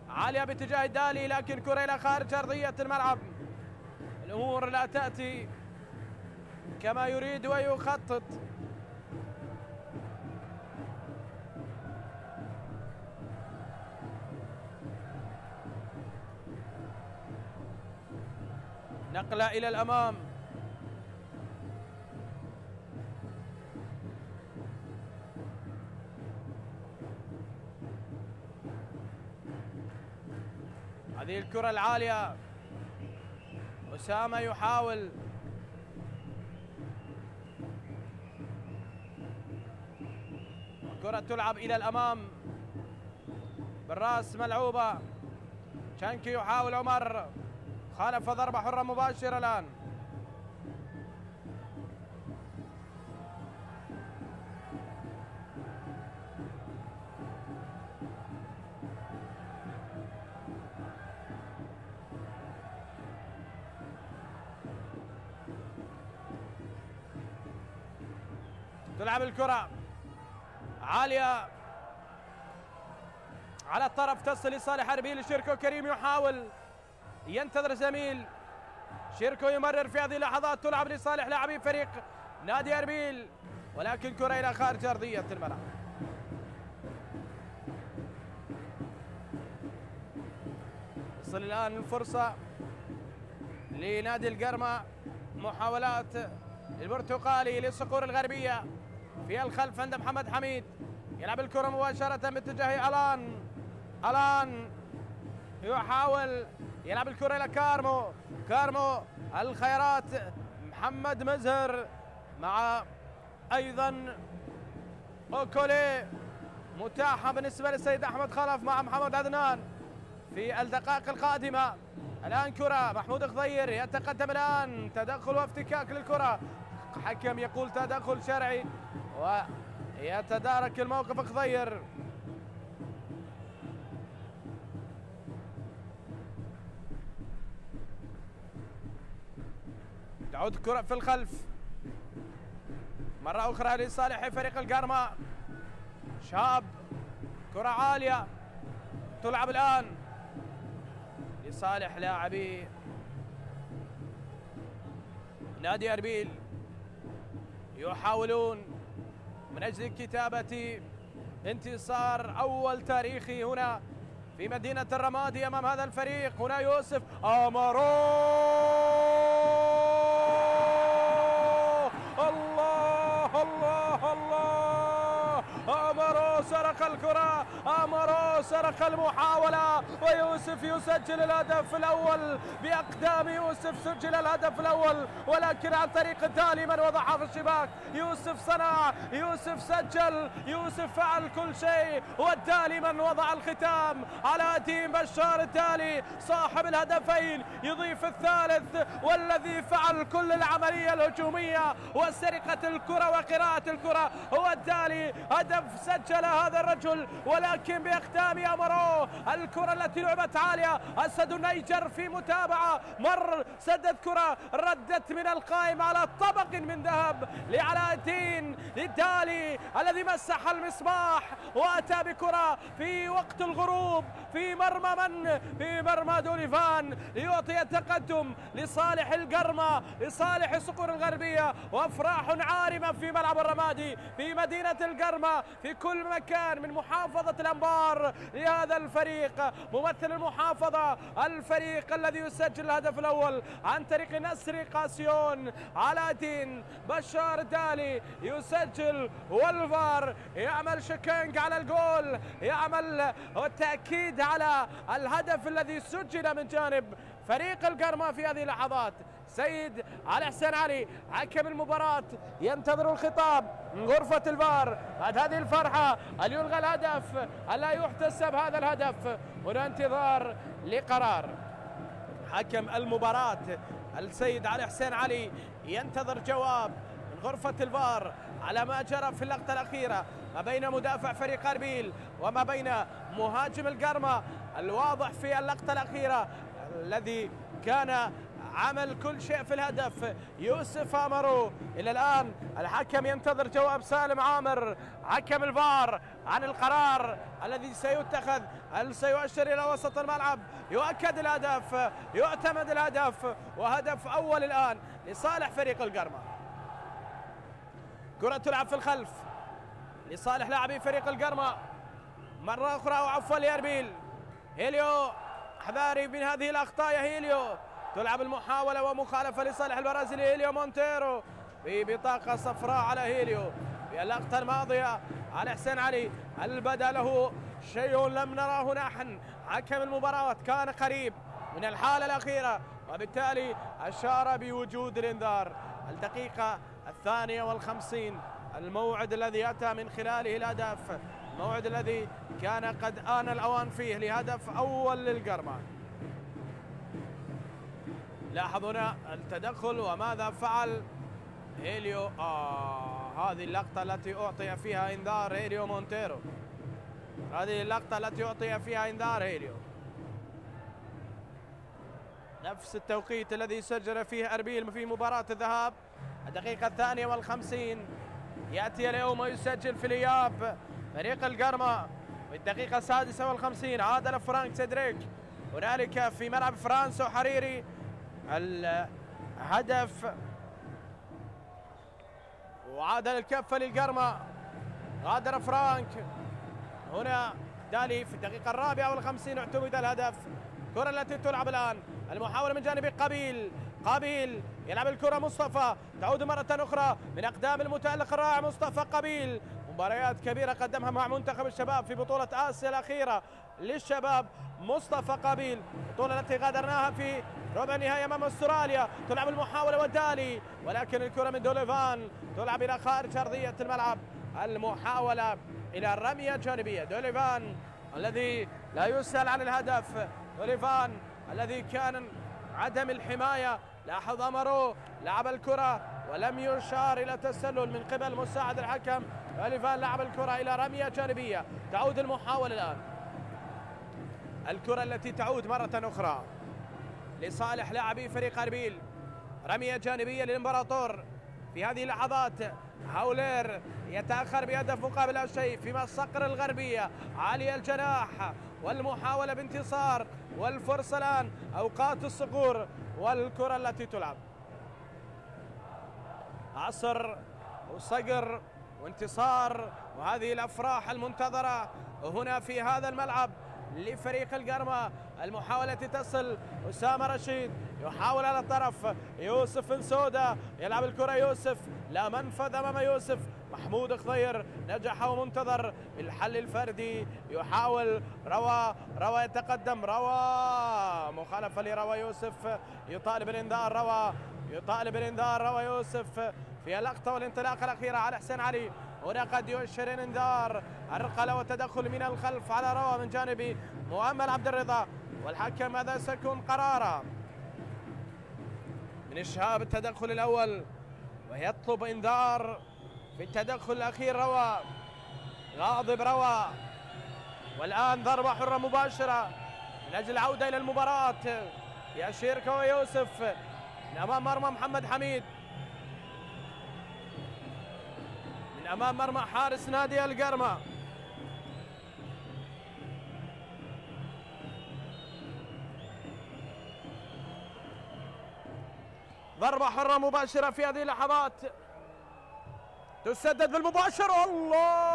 عالية باتجاه دالي، لكن كرة إلى خارج أرضية الملعب. الأمور لا تأتي كما يريد ويخطط. نقلة إلى الأمام. هذه الكرة العالية، أسامة يحاول، الكرة تلعب إلى الأمام بالرأس ملعوبة. شانكي يحاول، عمر خالف ضربة حرة مباشرة الآن. تلعب الكرة عالية على الطرف، تصل لصالح أربيل. شيركو كريم يحاول، ينتظر زميل. شيركو يمرر في هذه اللحظات، تلعب لصالح لاعبي فريق نادي أربيل. ولكن كرة إلى خارج أرضية الملعب. يصل الآن الفرصة لنادي القرمة، محاولات البرتقالي للصقور الغربية في الخلف عند محمد حميد، يلعب الكرة مباشرة باتجاه الان يحاول يلعب الكرة إلى كارمو الخيرات، محمد مزهر مع أيضا أوكولي متاحة بالنسبة للسيد أحمد خلف مع محمد عدنان في الدقائق القادمة. الآن كرة محمود خضير يتقدم الآن، تدخل وافتكاك للكرة، حكم يقول تدخل شرعي ويتدارك الموقف خضير. تعود الكرة في الخلف مرة أخرى لصالح فريق القرمة، شاب كرة عالية تلعب الآن لصالح لاعبي نادي أربيل، يحاولون من أجل كتابة انتصار أول تاريخي هنا في مدينة الرمادي أمام هذا الفريق. هنا يوسف أمارو، الله الله الله، أمارو سرق الكرة، أمارو سرق المحاولة، ويوسف يسجل الهدف الأول بأقدام يوسف. سجل الهدف الأول ولكن عن طريق التالي من وضعها في الشباك. يوسف صنع، يوسف سجل، يوسف فعل كل شيء، والتالي من وضع الختام على تيم بشار. التالي صاحب الهدفين يضيف الثالث، والذي فعل كل العملية الهجومية وسرقة الكرة وقراءة الكرة هو التالي. هدف سجل هذا الرجل ولكن بأقدام أمارو. الكرة التي لعبت عالية، أسد النيجر في متابعة، مر سدد كرة ردت من القائم على طبق من ذهب لعلاء الدين للتالي الذي مسح المصباح وأتى بكرة في وقت الغروب في مرمى دوليفان ليعطي التقدم لصالح القرمة، لصالح الصقور الغربية. وأفراح عارمة في ملعب الرمادي في مدينة القرمة في كل مكان من محافظة الأنبار لهذا الفريق ممثل المحافظة، الفريق الذي يسجل الهدف الأول عن طريق نسري قاسيون. علاء الدين بشار الدالي يسجل، والفار يعمل شكينج على الجول، يعمل التأكيد على الهدف الذي سجل من جانب فريق القرمة في هذه اللحظات. سيد علي حسين علي حكم المباراة ينتظر الخطاب من غرفة الفار بعد هذه الفرحة. هل يلغى الهدف؟ ألا يحتسب هذا الهدف؟ هنا انتظار لقرار حكم المباراة السيد علي حسين علي، ينتظر جواب من غرفة الفار على ما جرى في اللقطة الأخيرة ما بين مدافع فريق أربيل وما بين مهاجم القرمة. الواضح في اللقطة الأخيرة الذي كان عمل كل شيء في الهدف يوسف أمارو. إلى الآن الحكم ينتظر جواب سالم عامر حكم الفار عن القرار الذي سيتخذ. هل سيؤشر إلى وسط الملعب؟ يؤكد الهدف، يعتمد الهدف، وهدف أول الآن لصالح فريق القرمة. كرة تلعب في الخلف لصالح لاعبي فريق القرمة مرة أخرى، وعفوا لأربيل. هيليو حذاري من هذه الأخطاء يا هيليو. تلعب المحاولة ومخالفة لصالح البرازيلي هيليو مونتيرو في بطاقة صفراء على هيليو. في اللقطة الماضية علي حسين علي هل بدا له شيء لم نراه نحن؟ حكم المباراة كان قريب من الحالة الأخيرة وبالتالي أشار بوجود الإنذار. الدقيقة 52، الموعد الذي أتى من خلاله الهدف، الموعد الذي كان قد آن الأوان فيه لهدف أول للقرمة. لاحظوا هنا التدخل وماذا فعل هيليو. هذه اللقطة التي أعطي فيها إنذار هيليو مونتيرو، هذه اللقطة التي أعطي فيها إنذار هيليو. نفس التوقيت الذي سجل فيه أربيل في مباراة الذهاب، الدقيقة 52 يأتي اليوم ويسجل في الإياب فريق القرمة. في الدقيقة 56 عادل فرانك سيدريك هنالك في ملعب فرانسو حريري الهدف، وعاد الكفة للقرمة. غادر فرانك. هنا دالي في الدقيقة 54 اعتمد الهدف. الكرة التي تلعب الآن، المحاولة من جانب قابيل يلعب الكرة مصطفى، تعود مرة أخرى من أقدام المتألق الرائع مصطفى قابيل. مباريات كبيرة قدمها مع منتخب الشباب في بطولة آسيا الأخيرة للشباب مصطفى قابيل، البطولة التي غادرناها في ربع النهائي أمام أستراليا. تلعب المحاولة ودالي، ولكن الكرة من دوليفان تلعب إلى خارج أرضية الملعب. المحاولة إلى رمية جانبية. دوليفان الذي لا يسأل عن الهدف، دوليفان الذي كان عدم الحماية. لاحظ أمرو لعب الكرة ولم يشار إلى تسلل من قبل مساعد الحكم. دوليفان لعب الكرة إلى رمية جانبية. تعود المحاولة الآن، الكرة التي تعود مرة أخرى لصالح لاعبي فريق أربيل. رمية جانبية للإمبراطور في هذه اللحظات. هاولير يتأخر بهدف مقابل لا شيء في الصقر الغربية، عالي الجناح، والمحاولة بانتصار، والفرصة الآن أوقات الصقور، والكرة التي تلعب. عصر وصقر وانتصار، وهذه الأفراح المنتظرة هنا في هذا الملعب لفريق القرمة. المحاولة تصل، أسامة رشيد يحاول على الطرف، يوسف بن سودة يلعب الكرة، يوسف لا منفذ أمام يوسف. محمود خضير نجح ومنتظر بالحل الفردي، يحاول روى يتقدم، روى مخالفة لروى يوسف، يطالب الانذار، روى يوسف في اللقطة والانطلاقة الأخيرة على حسين علي. هنا قد يؤشر انذار، الرقلة وتدخل من الخلف على روى من جانب مؤمل عبد الرضا، والحكم ماذا سيكون قراره من إشهاب التدخل الأول، ويطلب انذار في التدخل الأخير. روى غاضب، روى، والآن ضربة حرة مباشرة من أجل العودة إلى المباراة. يشير كويوسف من أمام مرمى محمد حميد، من أمام مرمى حارس نادي القرمة. ضربة حرة مباشرة في هذه اللحظات، تسدد بالمباشر، الله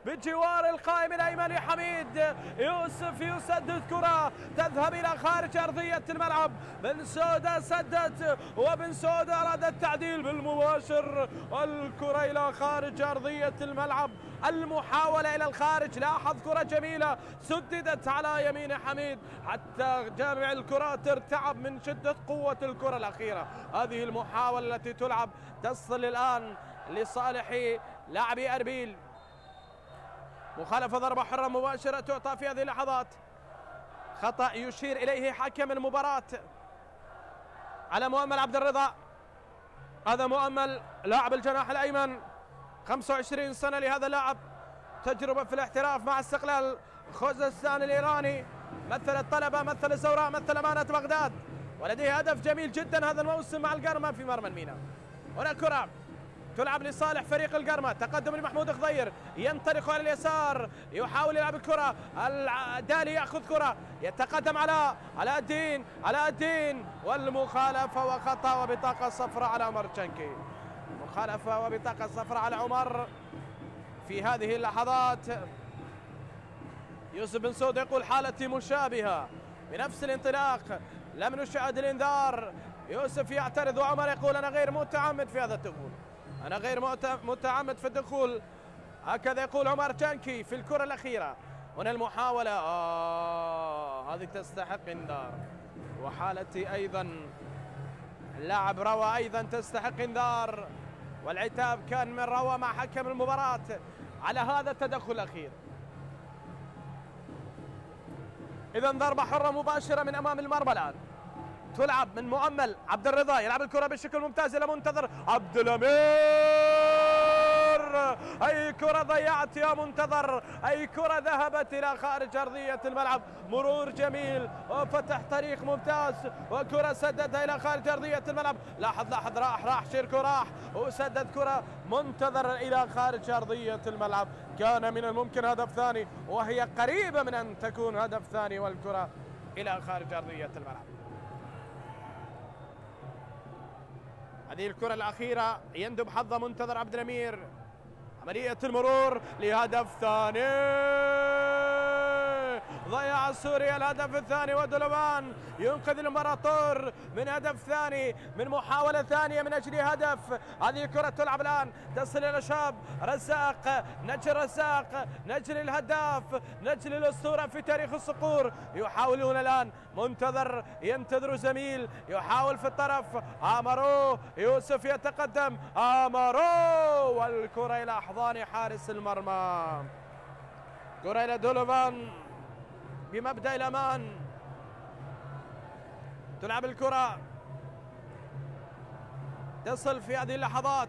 بجوار القائم الأيمن حميد. يوسف يسدد كرة تذهب إلى خارج أرضية الملعب. بن سودة سدد، وبن سودة أراد التعديل بالمباشر، الكرة إلى خارج أرضية الملعب. المحاولة إلى الخارج، لاحظ كرة جميلة سددت على يمين حميد حتى جامع الكرات ارتعب من شدة قوة الكرة الأخيرة. هذه المحاولة التي تلعب تصل الآن لصالح لاعبي أربيل. مخالفة، ضربة حرة مباشرة تعطى في هذه اللحظات. خطأ يشير إليه حكم المباراة على مؤمل عبد الرضا. هذا مؤمل لاعب الجناح الأيمن، 25 سنة لهذا اللاعب، تجربة في الاحتراف مع استقلال خوزستان الإيراني، مثل الطلبة، مثل الزوراء، مثل أمانة بغداد، ولديه هدف جميل جدا هذا الموسم مع القرمة في مرمى الميناء. هنا كرة تلعب لصالح فريق القرمة، تقدم لمحمود خضير، ينطلق على اليسار، يحاول يلعب الكرة، الدالي يأخذ كرة، يتقدم على الدين، والمخالفة وخطأ وبطاقة صفراء على عمر تشنكي. مخالفة وبطاقة صفراء على عمر في هذه اللحظات. يوسف بن سود يقول حالتي مشابهة بنفس الانطلاق، لم نشاهد الانذار. يوسف يعترض، وعمر يقول أنا غير متعمد في هذا الدخول، أنا غير متعمد في الدخول، هكذا يقول عمر تشانكي في الكرة الأخيرة. هنا المحاولة، هذه تستحق انذار، وحالتي أيضا اللاعب روى أيضا تستحق انذار، والعتاب كان من روى مع حكم المباراة على هذا التدخل الأخير. إذا ضربة حرة مباشرة من أمام المرمى الآن، تلعب من مؤمل عبد الرضا، يلعب الكرة بشكل ممتاز إلى منتظر عبد الأمير. أي كرة ضيعت يا منتظر، أي كرة ذهبت إلى خارج أرضية الملعب، مرور جميل وفتح طريق ممتاز، وكرة سددها إلى خارج أرضية الملعب. لاحظ راح شيركو، راح وسدد كرة منتظر إلى خارج أرضية الملعب. كان من الممكن هدف ثاني، وهي قريبة من أن تكون هدف ثاني، والكرة إلى خارج أرضية الملعب. هذه الكرة الأخيرة يندب حظه منتظر عبد الأمير. عملية المرور لهدف ثاني. ضيع السوري الهدف الثاني، ودولوفان ينقذ الامبراطور من هدف ثاني، من محاولة ثانية من أجل هدف. هذه الكرة تلعب الآن، تصل إلى شاب رزاق، نجل رزاق، نجل الهداف، نجل الأسطورة في تاريخ الصقور. يحاولون الآن، منتظر ينتظر زميل، يحاول في الطرف، آمارو يوسف يتقدم، آمارو والكرة إلى أحضان حارس المرمى. كرة إلى دولوفان بمبدأ الأمان. تلعب الكرة، تصل في هذه اللحظات.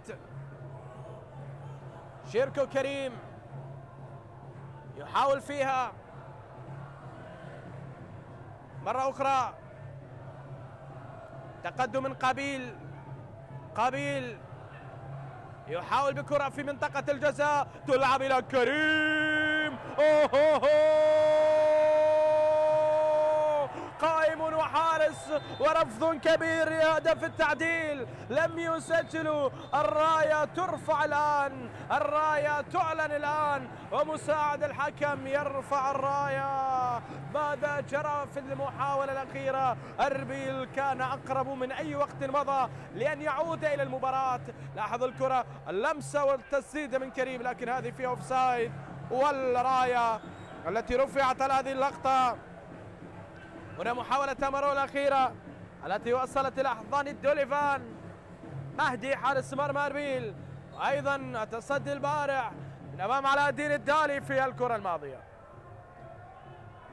شيركو كريم يحاول فيها مرة أخرى، تقدم من قابيل يحاول بكرة في منطقة الجزاء، تلعب إلى كريم. قائم وحارس ورفض كبير لهدف التعديل، لم يسجلوا. الراية ترفع الآن، الراية تعلن الآن، ومساعد الحكم يرفع الراية. ماذا جرى في المحاولة الأخيرة؟ أربيل كان أقرب من أي وقت مضى لأن يعود إلى المباراة. لاحظ الكرة، اللمسة والتسديدة من كريم، لكن هذه فيها أوفسايد. والراية التي رفعت على هذه اللقطة. هنا محاولة آمارو الأخيرة التي وصلت إلى أحضان دوليفان. مهدي حارس مرمى أربيل، وأيضا التصدي البارع من أمام علاء الدين الدالي في الكرة الماضية.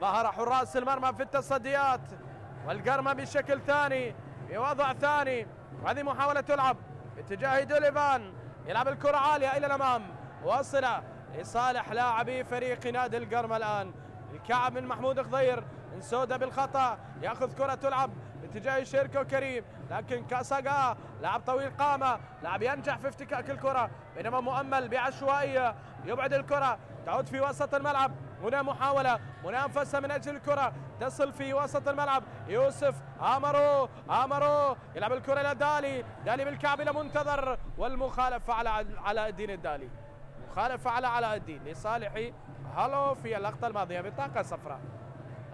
ظهر حراس المرمى في التصديات، والقرمة بشكل ثاني بوضع ثاني. وهذه محاولة تلعب باتجاه دوليفان، يلعب الكرة عالية إلى الأمام، واصلة لصالح لاعبي فريق نادي القرمة. الآن الكعب من محمود خضير، من سودا بالخطأ، ياخذ كرة تلعب باتجاه شيركو كريم، لكن كاساغا لاعب طويل قامة، لاعب ينجح في افتكاك الكرة، بينما مؤمل بعشوائية يبعد الكرة، تعود في وسط الملعب. هنا محاولة منافسة من أجل الكرة، تصل في وسط الملعب. يوسف آمارو يلعب الكرة إلى دالي بالكعب إلى منتظر، والمخالفة على علاء الدين الدالي، مخالفة على علاء الدين لصالح هالو في اللقطة الماضية. بطاقة صفراء،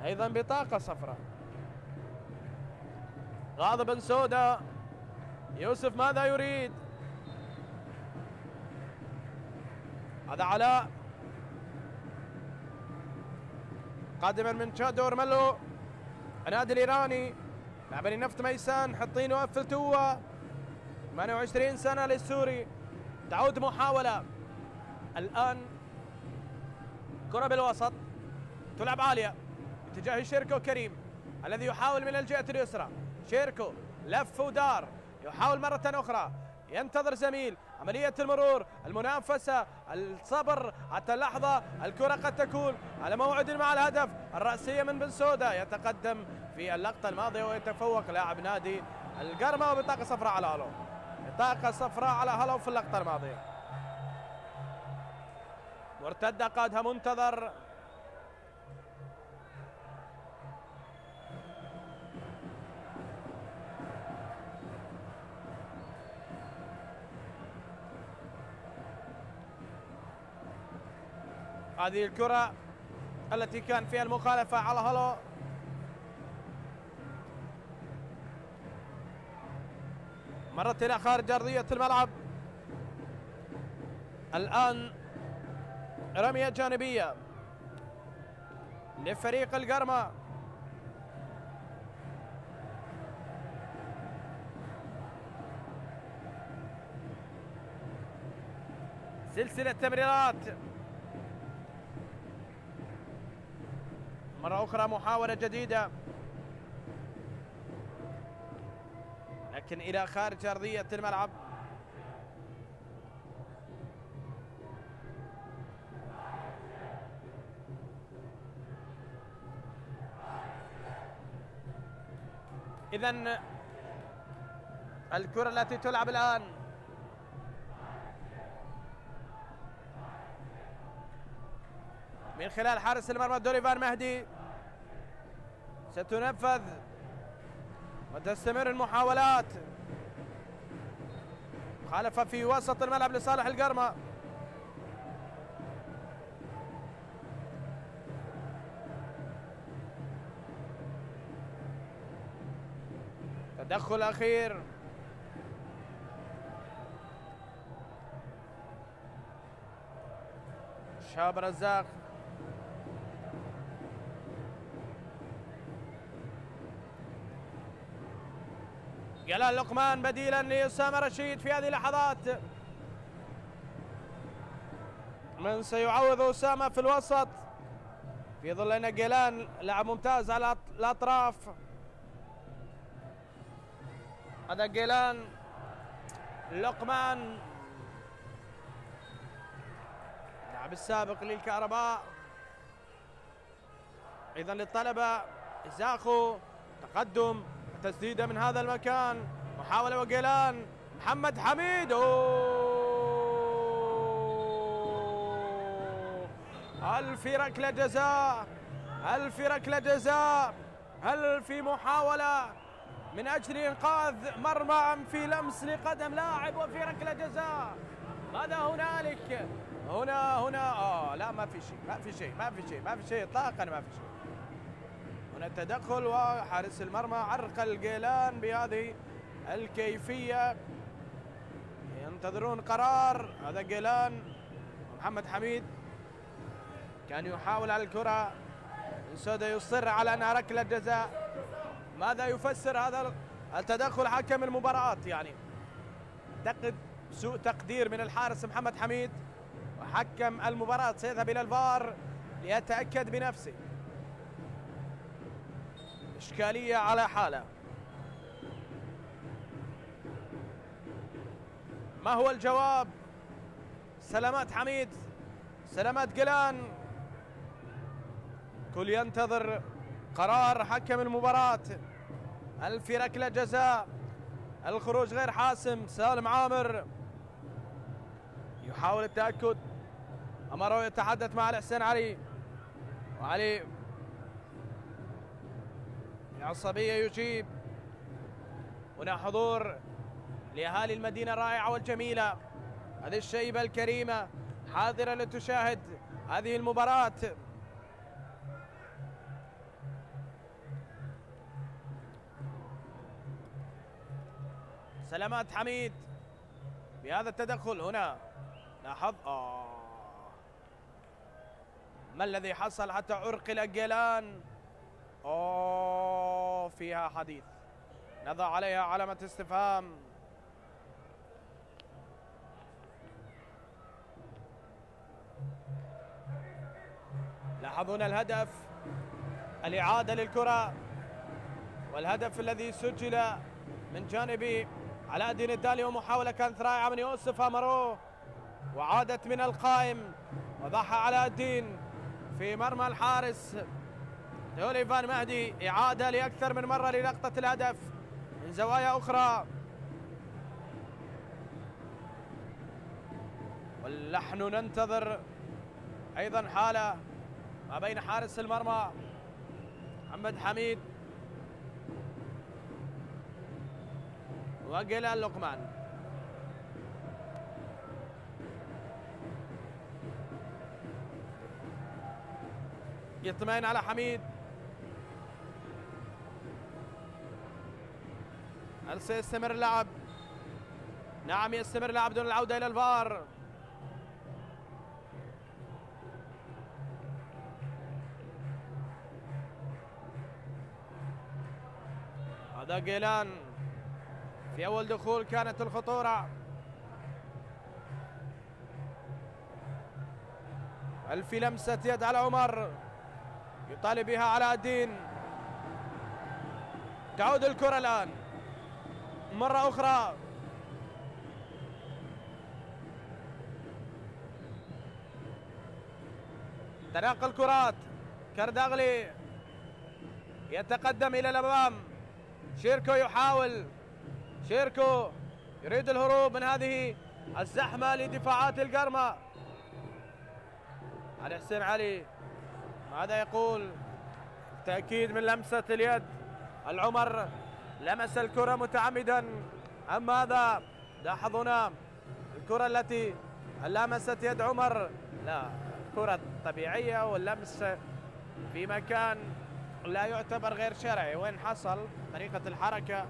أيضا بطاقة صفراء. غاضب سودا. يوسف ماذا يريد؟ هذا علاء قادما من تشادور ملو، النادي الإيراني، لاعب النفط ميسان، حطين وقفل توا، 28 سنة للسوري. تعود محاولة الآن، كرة بالوسط تلعب عالية باتجاه شيركو كريم الذي يحاول من الجهة اليسرى. شيركو لف ودار، يحاول مرة أخرى، ينتظر زميل. عملية المرور، المنافسة، الصبر حتى اللحظة. الكرة قد تكون على موعد مع الهدف. الرأسية من بن سودا، يتقدم في اللقطة الماضية ويتفوق لاعب نادي القرمة، وبطاقة صفراء على هالو. بطاقة صفراء على هالو في اللقطة الماضية. مرتدة قادها منتظر. هذه الكرة التي كان فيها المخالفة على هالو. مرت إلى خارج أرضية الملعب. الآن رمية جانبية لفريق القرمة. سلسلة تمريرات، مرة أخرى محاولة جديدة، لكن إلى خارج أرضية الملعب. إذن الكرة التي تلعب الآن من خلال حارس المرمى دوليفان مهدي، ستنفذ وتستمر المحاولات مخالفة في وسط الملعب لصالح القرمة. تدخل أخير شاب رزاق. جلال لقمان بديلا لأسامة رشيد في هذه اللحظات. من سيعوض أسامة في الوسط في ظل أن جيلان لاعب ممتاز على الأطراف. هذا جيلان لقمان اللاعب السابق للكهرباء، ايضا للطلبه. زاخو تقدم تسديده من هذا المكان، محاوله وجيلان. محمد حميد هل في ركله جزاء؟ هل في ركله جزاء؟ هل في محاوله من اجل انقاذ مرمى ام في لمس لقدم لاعب وفي ركله جزاء؟ ماذا هنالك؟ هنا لا ما في شيء اطلاقا، ما في شيء. هنا تدخل وحارس المرمى عرقل جيلان بهذه الكيفيه. ينتظرون قرار. هذا جيلان. محمد حميد كان يحاول على الكره، سودا يصر على انها ركله جزاء. ماذا يفسر هذا التدخل حكم المباراة؟ يعني اعتقد سوء تقدير من الحارس محمد حميد، وحكم المباراة سيذهب إلى الفار ليتأكد بنفسه. إشكالية على حالة. ما هو الجواب؟ سلامات حميد، سلامات جيلان. كل ينتظر قرار حكم المباراة. هل في ركلة جزاء؟ الخروج غير حاسم. سالم عامر يحاول التأكد، أمره يتحدث مع الحسين علي، وعلي العصبية يجيب. هنا حضور لأهالي المدينة الرائعة والجميلة، هذه الشيبة الكريمة حاضرة لتشاهد هذه المباراة. سلامات حميد بهذا التدخل. هنا لاحظ ما الذي حصل حتى عرقل جيلان؟ فيها حديث، نضع عليها علامة استفهام. لاحظون الهدف، الإعادة للكرة، والهدف الذي سجل من جانب علاء الدين الدالي، ومحاولة كانت رائعة من يوسف أمرو، وعادت من القائم وضحى علاء الدين في مرمى الحارس دوليفان مهدي. إعادة لأكثر من مرة للقطة الهدف من زوايا أخرى. ونحن ننتظر أيضا حالة ما بين حارس المرمى محمد حميد وجيلان لقمان. يطمئن على حميد. هل سيستمر اللعب؟ نعم يستمر اللعب دون العودة إلى الفار. هذا جيلان في أول دخول كانت الخطورة. هل في لمسة يد على عمر يطالب بها علاء الدين؟ تعود الكرة الآن مرة أخرى. تناقل كرات. كرداغلي يتقدم إلى الأمام. شيركو يحاول، شيركو يريد الهروب من هذه الزحمة لدفاعات القرمة. علي حسين علي ماذا يقول؟ تأكيد من لمسة اليد. العمر لمس الكرة متعمدا، أما هذا لاحظونا الكرة التي لامست يد عمر، لا كرة طبيعية واللمس في مكان لا يعتبر غير شرعي. وين حصل طريقة الحركة،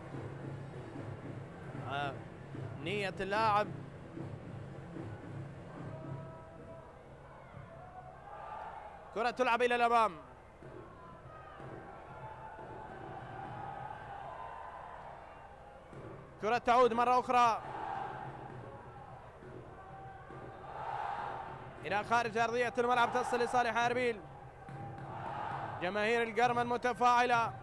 نية اللاعب. كرة تلعب إلى الأمام، كرة تعود مرة أخرى إلى خارج أرضية الملعب، تصل لصالح أربيل. جماهير القرمة متفاعلة،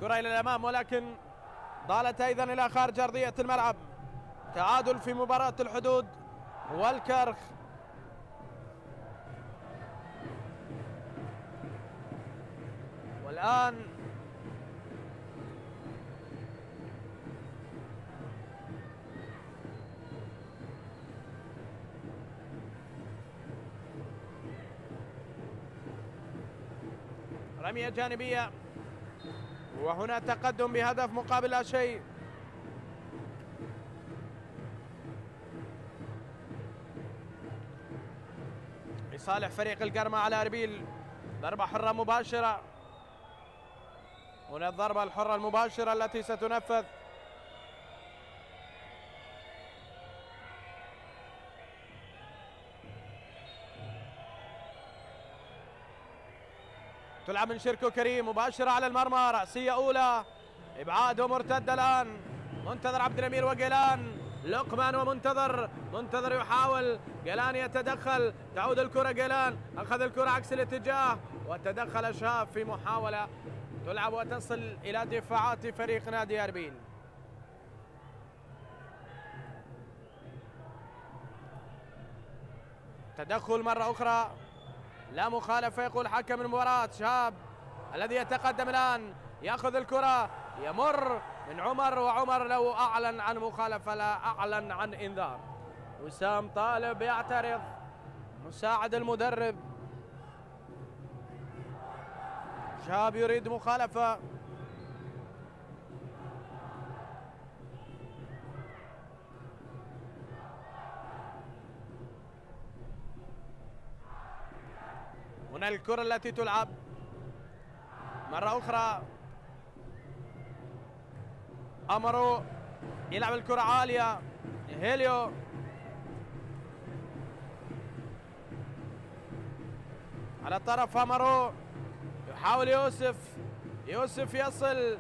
كرة إلى الأمام ولكن ضالت أيضا إلى خارج أرضية الملعب. تعادل في مباراة الحدود والكرخ. والآن رمية جانبية، وهنا تقدم بهدف مقابل لا شيء. لصالح فريق القرمة على أربيل. ضربة حرة مباشرة، هنا الضربة الحرة المباشرة التي ستنفذ. تلعب من شركو كريم مباشرة على المرمى، رأسية أولى، إبعاد ومرتد الآن. منتظر عبد الأمير وقيلان، لقمان ومنتظر، منتظر يحاول، قيلان يتدخل، تعود الكرة قيلان، أخذ الكرة عكس الاتجاه وتدخل شاب في محاولة تلعب وتصل إلى دفاعات فريق نادي أربيل. تدخل مرة أخرى، لا مخالفة يقول حكم المباراة. شاب الذي يتقدم الآن يأخذ الكرة، يمر من عمر، وعمر لو أعلن عن مخالفة لا أعلن عن إنذار. وسام طالب يعترض، مساعد المدرب. شاب يريد مخالفة. هنا الكرة التي تلعب مرة أخرى. أمرو يلعب الكرة عالية، هيليو على الطرف. أمرو يحاول يوسف يصل،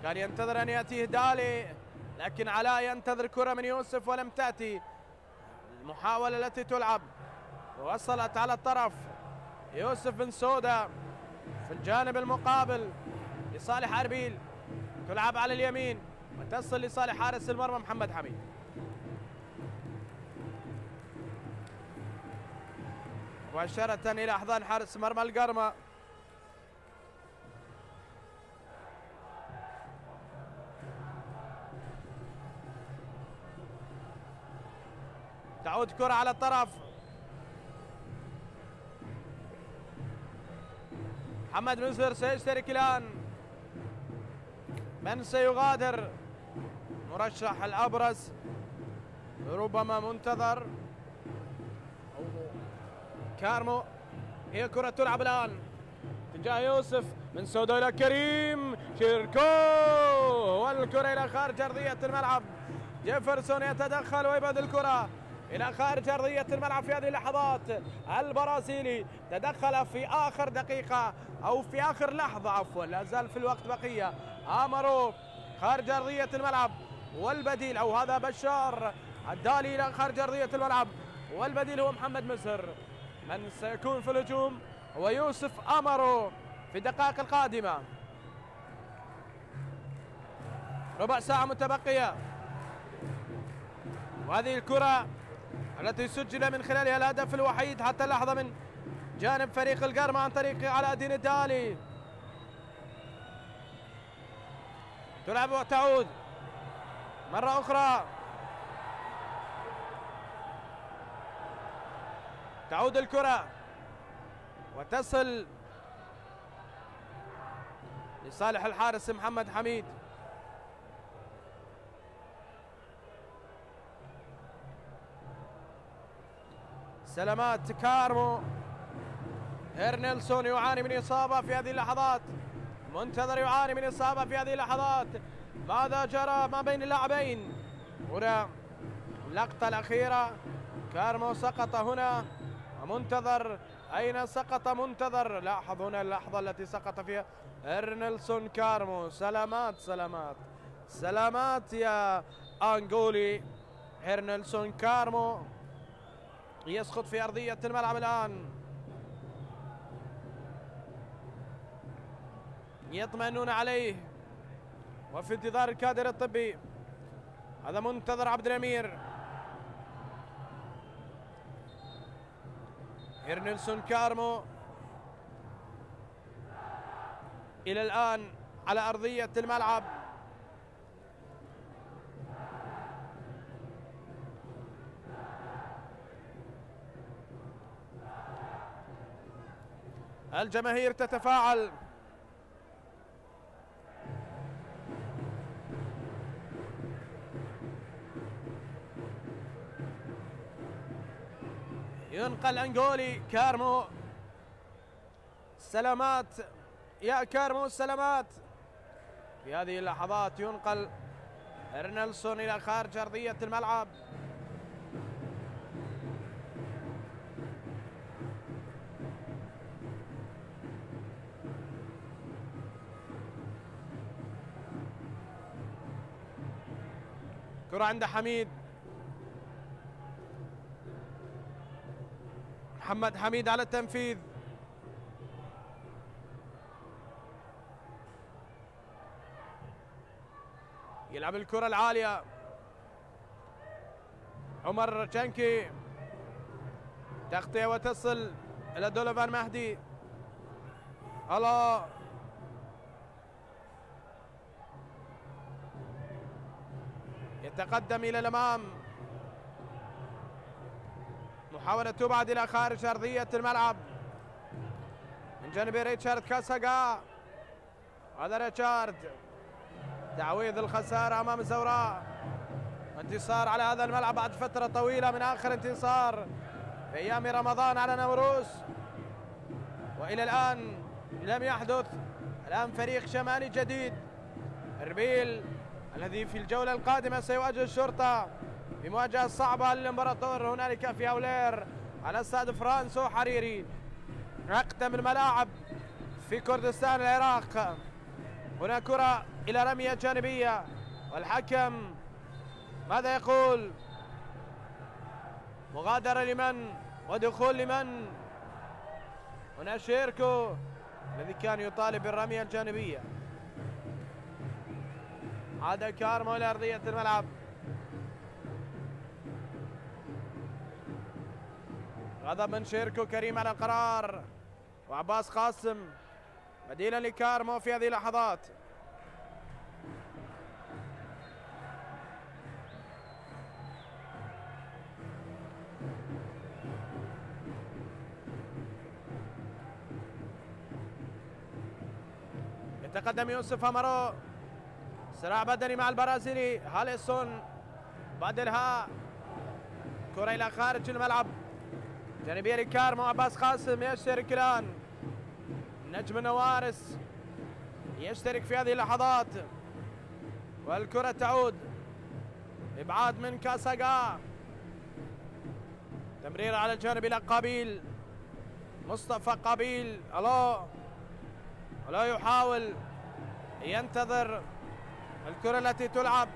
كان ينتظر أن يأتيه دالي لكن علاء ينتظر كرة من يوسف ولم تأتي. المحاولة التي تلعب وصلت على الطرف. يوسف بن سودا في الجانب المقابل لصالح أربيل، تلعب على اليمين وتصل لصالح حارس المرمى محمد حميد. مباشرة إلى أحضان حارس مرمى القرمة. تعود كرة على الطرف. محمد منصور سيشترك الآن. من سيغادر؟ مرشح الأبرز ربما منتظر أو كارمو. هي كرة تلعب الآن تجاه يوسف، من سودا إلى كريم شيركو، والكرة إلى خارج أرضية الملعب. جيفرسون يتدخل ويبعد الكرة إلى خارج أرضية الملعب في هذه اللحظات. البرازيلي تدخل في آخر دقيقة أو في آخر لحظة عفوا، لا زال في الوقت بقية. أمرو خارج أرضية الملعب، والبديل أو هذا بشار الدالي إلى خارج أرضية الملعب، والبديل هو محمد مصر. من سيكون في الهجوم هو يوسف أمرو في الدقائق القادمة. ربع ساعة متبقية، وهذه الكرة التي سجل من خلالها الهدف الوحيد حتى اللحظة من جانب فريق القرمة عن طريق علاء الدين الدالي. تلعب وتعود مرة أخرى تعود الكرة وتصل لصالح الحارس محمد حميد. سلامات كارمو. هيرنيلسون يعاني من إصابة في هذه اللحظات. منتظر يعاني من إصابة في هذه اللحظات. ماذا جرى ما بين اللاعبين؟ هنا اللقطة الأخيرة، كارمو سقط هنا ومنتظر أين سقط منتظر. لاحظ هنا اللحظة التي سقط فيها هيرنيلسون كارمو. سلامات سلامات سلامات يا أنغولي. هيرنيلسون كارمو يسقط في أرضية الملعب الآن. يطمئنون عليه وفي انتظار الكادر الطبي. هذا منتظر عبد الأمير. هيرنيلسون كارمو إلى الآن على أرضية الملعب. الجماهير تتفاعل. ينقل أنغولي. كارمو سلامات يا كارمو سلامات. في هذه اللحظات ينقل هيرنيلسون إلى خارج أرضية الملعب. كرة عند حميد. محمد حميد على التنفيذ. يلعب الكرة العالية. عمر جنكي. تغطية وتصل إلى دولوفان مهدي. الله يتقدم إلى الأمام. محاولة تبعد إلى خارج أرضية الملعب من جانب ريتشارد كاساغا. هذا ريتشارد. تعويض الخسارة أمام الزوراء. انتصار على هذا الملعب بعد فترة طويلة من آخر انتصار في أيام رمضان على نوروز، وإلى الآن لم يحدث. الآن فريق شمالي جديد إربيل الذي في الجولة القادمة سيواجه الشرطة بمواجهة صعبة للإمبراطور هنالك في أولير على استاد فرانسو حريري، أقدم الملاعب في كردستان العراق. هنا كرة إلى رمية جانبية والحكم ماذا يقول؟ مغادرة لمن ودخول لمن؟ هنا شيركو الذي كان يطالب بالرمية الجانبية. عاد كارمو إلى أرضية الملعب. غضب من شيركو كريم على القرار، وعباس قاسم بديلا لكارمو في هذه اللحظات. يتقدم يوسف أمارو. صراع بدني مع البرازيلي هاليسون. بعدها كرة إلى خارج الملعب جانبية لكارمو. عباس قاسم يشترك الآن. نجم النوارس يشترك في هذه اللحظات، والكرة تعود. إبعاد من كاساغا. تمرير على الجانب إلى قابيل. مصطفى قابيل. ألا يحاول ينتظر الكرة التي تلعب،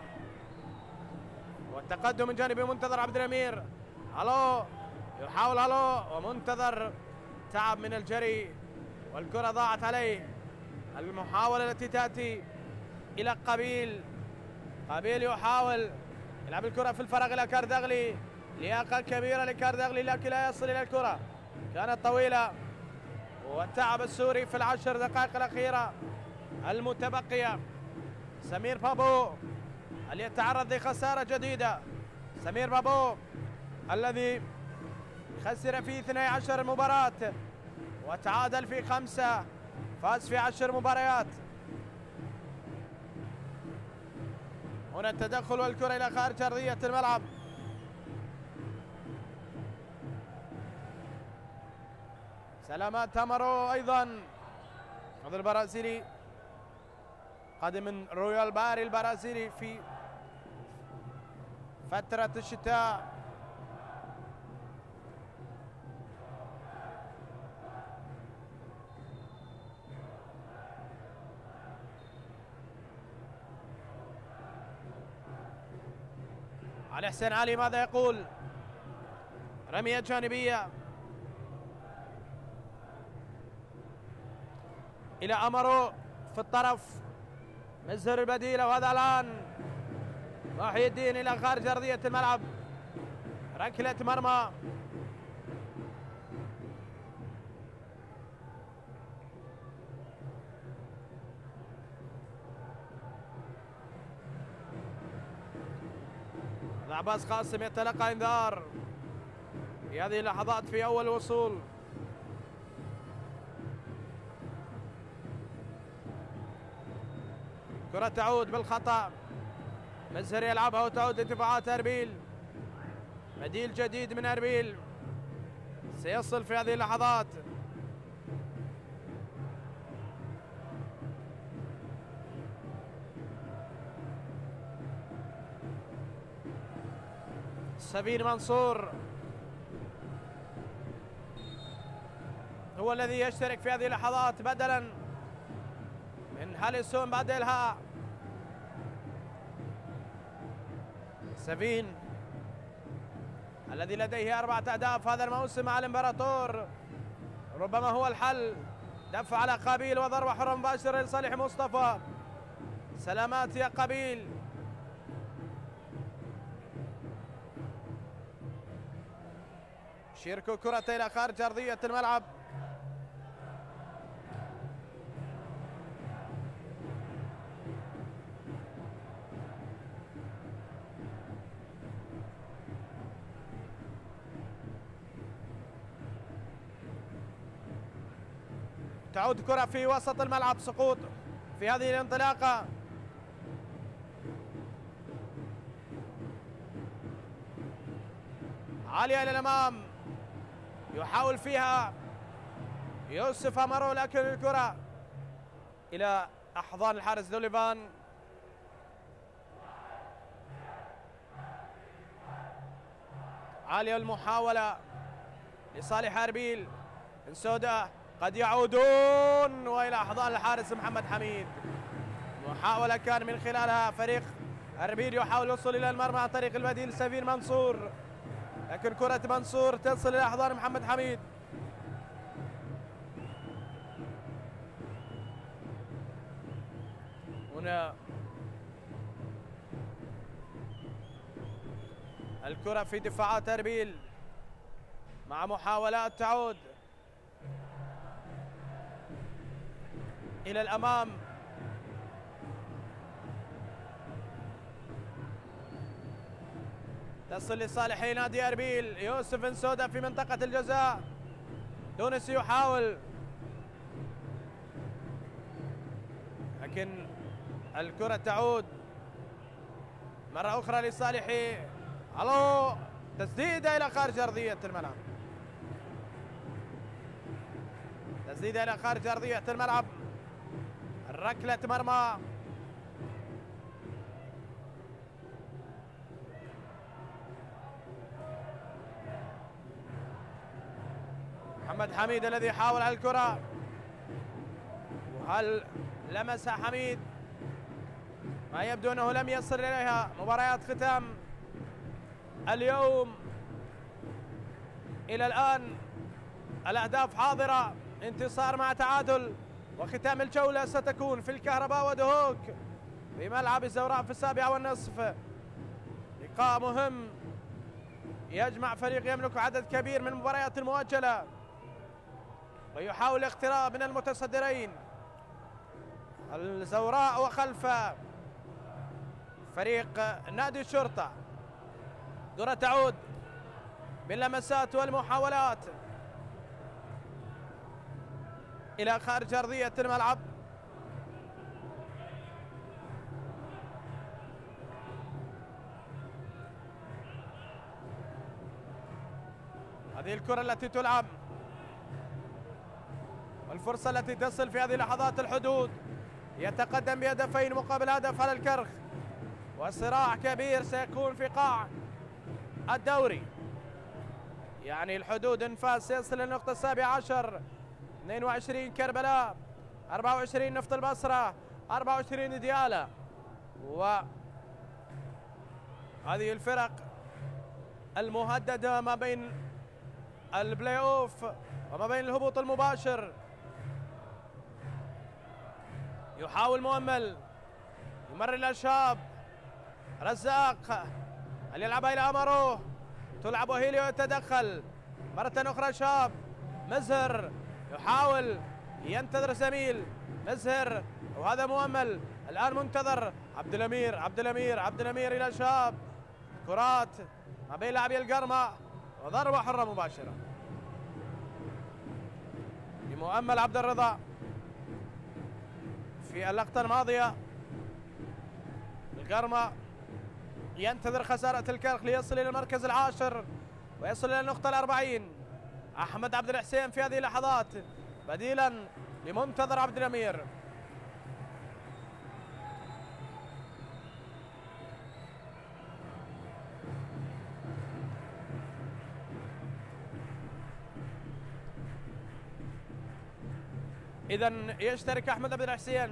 والتقدم من جانب منتظر عبد الأمير. يحاول ومنتظر تعب من الجري والكرة ضاعت عليه. المحاولة التي تأتي إلى قابيل يحاول يلعب الكرة في الفراغ إلى كاردغلي. لياقة كبيرة لكاردغلي لكن لا يصل إلى الكرة، كانت طويلة. والتعب السوري في العشر دقائق الأخيرة المتبقية. سمير بابو هل يتعرض لخسارة جديدة؟ سمير بابو الذي خسر في 12 مباراة وتعادل في 5، فاز في 10 مباريات. هنا التدخل والكرة إلى خارج أرضية الملعب. سلامات تامارو أيضا، هذا البرازيلي قادم من رويال باري البرازيلي في فترة الشتاء. علي حسين علي ماذا يقول؟ رمية جانبية إلى أمرو في الطرف، مزهر البديلة، وهذا الآن محي الدين إلى خارج أرضية الملعب. ركلة مرمى عباس قاسم يتلقى انذار في هذه اللحظات في أول وصول. كرة تعود بالخطأ، مزهر يلعبها وتعود لدفاعات أربيل. بديل جديد من أربيل سيصل في هذه اللحظات. سفين منصور هو الذي يشترك في هذه اللحظات بدلا من هاليسون بعد إلهاء. سفين الذي لديه 4 أهداف هذا الموسم مع الإمبراطور ربما هو الحل. دفع على قابيل وضربة حرة مباشرة لصالح مصطفى. سلامات يا قابيل. شيركو كرة إلى خارج أرضية الملعب. تعود كرة في وسط الملعب، سقوط في هذه الانطلاقة. عالية إلى الأمام، يحاول فيها يوسف أمرو، لكن الكرة إلى أحضان الحارس دوليفان. عالية المحاولة لصالح أربيل. انسودا قد يعودون وإلى أحضان الحارس محمد حميد. محاولة كان من خلالها فريق أربيل يحاول الوصول إلى المرمى عن طريق البديل سفين منصور، لكن كرة منصور تصل إلى أحضان محمد حميد. هنا الكرة في دفاعات أربيل مع محاولات تعود إلى الأمام. تصل لصالح نادي أربيل. يوسف انسودا في منطقة الجزاء. تونسي يحاول، لكن الكرة تعود مرة أخرى لصالح الو. تسديدة إلى خارج أرضية الملعب. تسديدة إلى خارج أرضية الملعب. ركلة مرمى. محمد حميد الذي حاول على الكرة، وهل لمسها حميد؟ ما يبدو أنه لم يصل إليها. مباريات ختام اليوم إلى الآن الأهداف حاضرة، انتصار مع تعادل، وختام الجولة ستكون في الكهرباء ودهوك في ملعب الزوراء في 7:30. لقاء مهم يجمع فريق يملك عدد كبير من المباريات المؤجلة ويحاول الاقتراب من المتصدرين الزوراء، وخلف فريق نادي الشرطة. كرة تعود باللمسات والمحاولات إلى خارج أرضية الملعب. هذه الكرة التي تلعب والفرصة التي تصل في هذه اللحظات الحدود. يتقدم بهدفين مقابل هدف على الكرخ، وصراع كبير سيكون في قاع الدوري. يعني الحدود انفاس يصل للنقطة 17. 22 كربلاء، 24 نفط البصرة، 24 ديالى. وهذه الفرق المهددة ما بين البلاي اوف وما بين الهبوط المباشر. يحاول مؤمل يمرر الى شاب رزاق، هل يلعبها الى امره؟ تلعب وهيليو يتدخل مرة اخرى. شاب مزهر يحاول ينتظر زميل مزهر، وهذا مؤمل الان منتظر. عبد الامير الى شاب. كرات ما بين لاعبي القرمة وضربة حرة مباشرة لمؤمل عبد الرضا. في اللقطة الماضية القرمة ينتظر خسارة الكرخ ليصل إلى المركز العاشر ويصل إلى النقطة 40. أحمد عبد الحسين في هذه اللحظات بديلا لمنتظر عبد الأمير. إذن يشترك أحمد عبد الحسين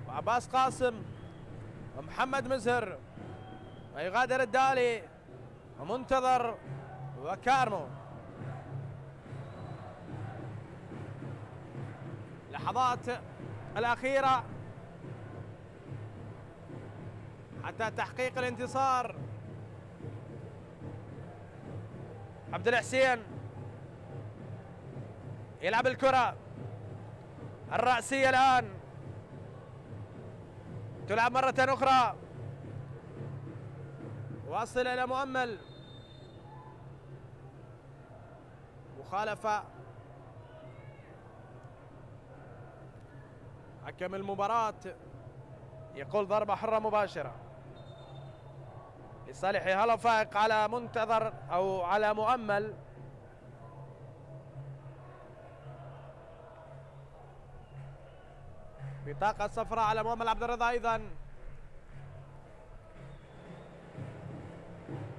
وعباس قاسم ومحمد مزهر ويغادر الدالي ومنتظر وكارمو. لحظات الأخيرة حتى تحقيق الانتصار. عبد الحسين يلعب الكرة الرأسية الآن، تلعب مرة أخرى، واصل إلى مؤمل. مخالفة حكم المباراة يقول ضربة حرة مباشرة لصالح هلا فائق على منتظر أو على مؤمل. بطاقة صفراء على مؤمل عبد الرضا أيضا.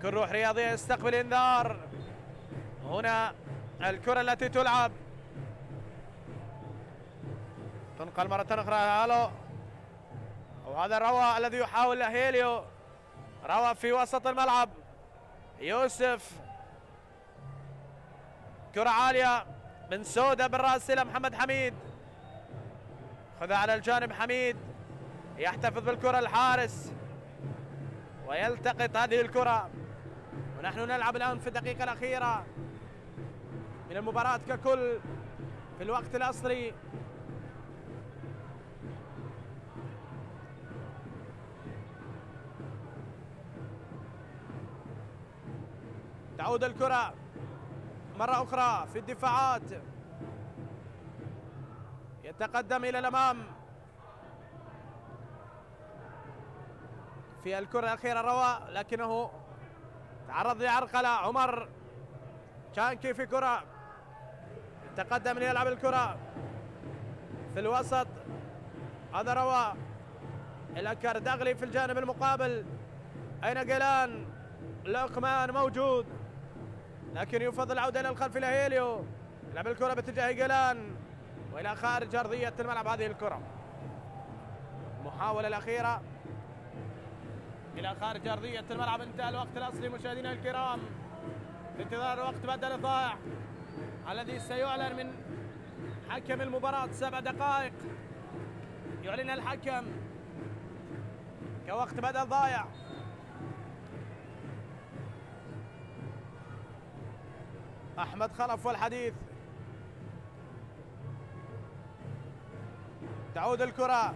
كل روح رياضية يستقبل انذار. هنا الكرة التي تلعب تنقل مرة أخرى. هالو، وهذا روى الذي يحاول هيليو. روى في وسط الملعب. يوسف، كرة عالية من سودة بالرأس إلى محمد حميد. خذها على الجانب حميد، يحتفظ بالكرة الحارس ويلتقط هذه الكرة. ونحن نلعب الآن في الدقيقة الأخيرة من المباراة ككل في الوقت الأصلي. تعود الكرة مرة أخرى في الدفاعات، يتقدم إلى الأمام في الكرة الأخيرة روى، لكنه تعرض لعرقلة. عمر شانكي في كرة، يتقدم ليلعب الكرة في الوسط. هذا روى إلى كردغلي في الجانب المقابل. أين جيلان؟ لقمان موجود، لكن يفضل العودة إلى الخلف إلى هيليو. يلعب الكرة باتجاه جيلان وإلى خارج أرضية الملعب. هذه الكرة المحاولة الأخيرة إلى خارج أرضية الملعب. انتهى الوقت الأصلي مشاهدينا الكرام، في انتظار الوقت بدل الضائع الذي سيعلن من حكم المباراة. 7 دقائق يعلن الحكم كوقت بدل ضائع. أحمد خلف والحديث. تعود الكرة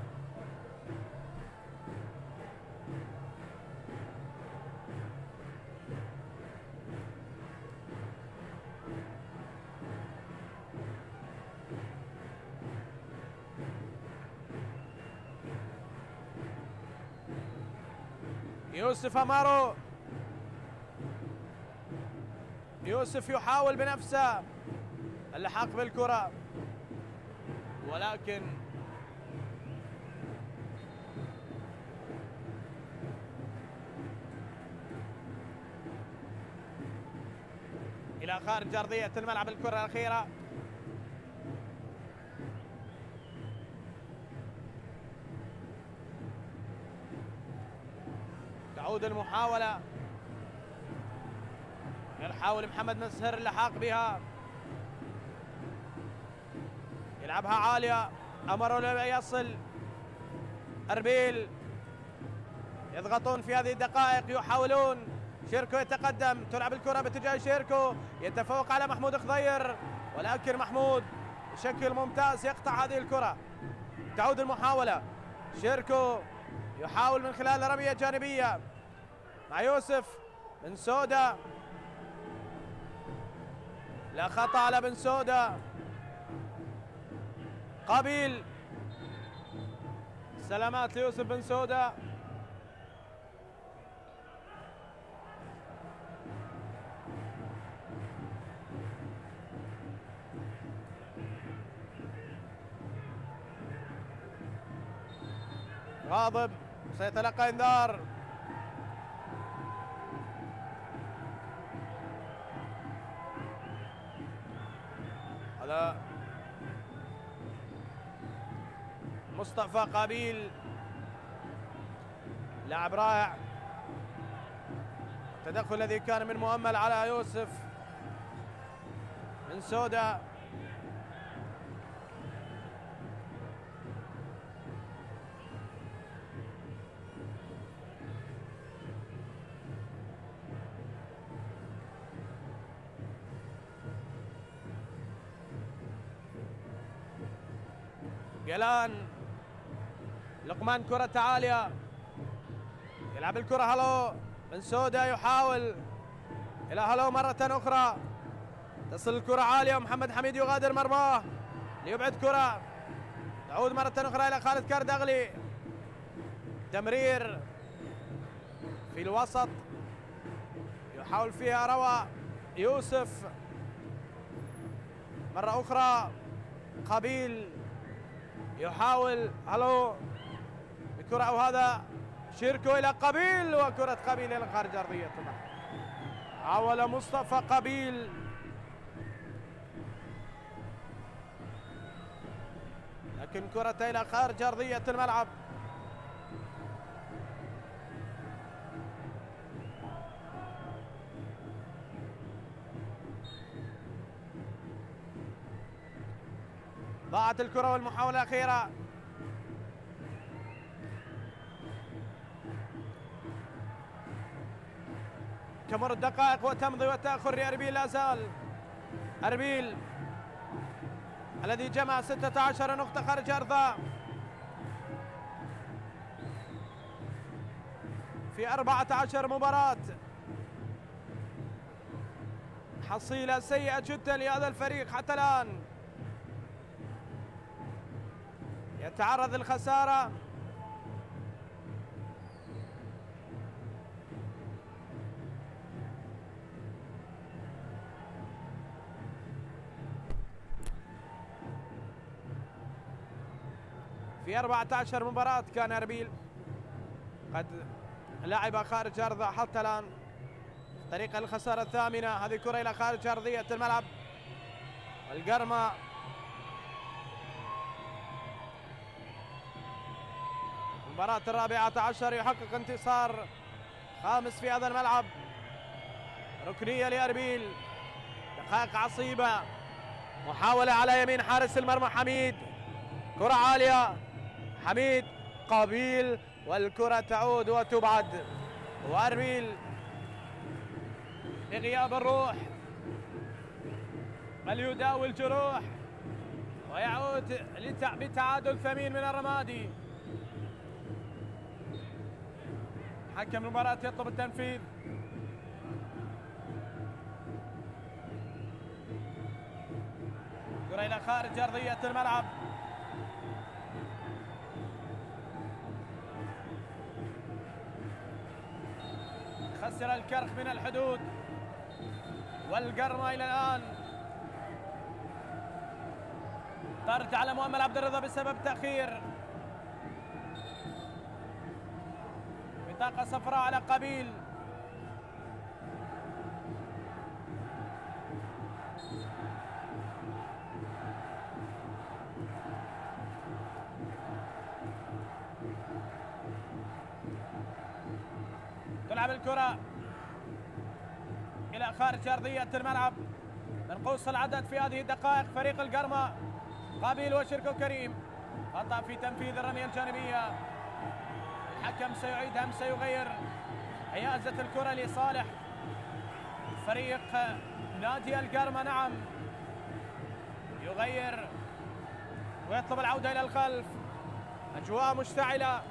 يوسف أمارو. يوسف يحاول بنفسه اللحاق بالكرة، ولكن إلى خارج أرضية الملعب الكرة الأخيرة. تعود المحاولة، يحاول محمد مسهر اللحاق بها، يلعبها عالية، أمرو لا يصل. أربيل يضغطون في هذه الدقائق، يحاولون. شيركو يتقدم، تلعب الكرة باتجاه شيركو، يتفوق على محمود خضير، ولكن محمود بشكل ممتاز يقطع هذه الكرة. تعود المحاولة، شيركو يحاول من خلال رمية جانبية مع يوسف بن سودا، لا خطأ على بن سودا. قابيل، سلامات ليوسف بن سودا. غاضب سيتلقى انذار. هذا مصطفى قابيل، لاعب رائع. التدخل الذي كان من مؤمل على يوسف بن سودا. جلان، لقمان كرة عالية، يلعب الكرة هلو. بن سودا يحاول إلى هلو مرة أخرى، تصل الكرة عالية، محمد حميد يغادر مرماه ليبعد كرة، تعود مرة أخرى إلى خالد كاردغلي. تمرير في الوسط يحاول فيها روى يوسف مرة أخرى. قابيل يحاول هلو بكرة، أو هذا شيركو إلى قابيل، وكرة قابيل إلى خارج أرضية الملعب. حاول مصطفى قابيل، لكن كرة إلى خارج أرضية الملعب. ضاعت الكرة والمحاولة الأخيرة. تمر الدقائق وتمضي والتأخر لأربيل لا زال. أربيل الذي جمع 16 نقطة خارج أرضه في 14 مباراة، حصيلة سيئة جدا لهذا الفريق حتى الآن، يتعرض للخسارة. في 14 مباراة كان أربيل قد لعب خارج أرضه حتى الآن، طريق الخسارة الثامنة. هذه كرة إلى خارج أرضية الملعب. القرمة المباراة 14 يحقق انتصار خامس في هذا الملعب. ركنية لأربيل، دقائق عصيبة، محاولة على يمين حارس المرمى حميد، كرة عالية، حميد، قابيل، والكرة تعود وتبعد. وأربيل لغياب الروح بل يداوي الجروح، ويعود بتعادل ثمين من الرمادي. حكم المباراة يطلب التنفيذ. كرة إلى خارج أرضية الملعب. كسر الكرخ من الحدود، والقرمة إلى الآن طرد على مؤمل عبد الرضا بسبب تأخير. بطاقة صفراء على قابيل. تلعب الكرة إلى خارج أرضية الملعب. منقوص العدد في هذه الدقائق فريق القرمة. قابيل وشركو كريم. خطأ في تنفيذ الرمية الجانبية. الحكم سيعيد أم سيغير؟ حيازة الكرة لصالح فريق نادي القرمة. نعم، يغير ويطلب العودة إلى الخلف. أجواء مشتعلة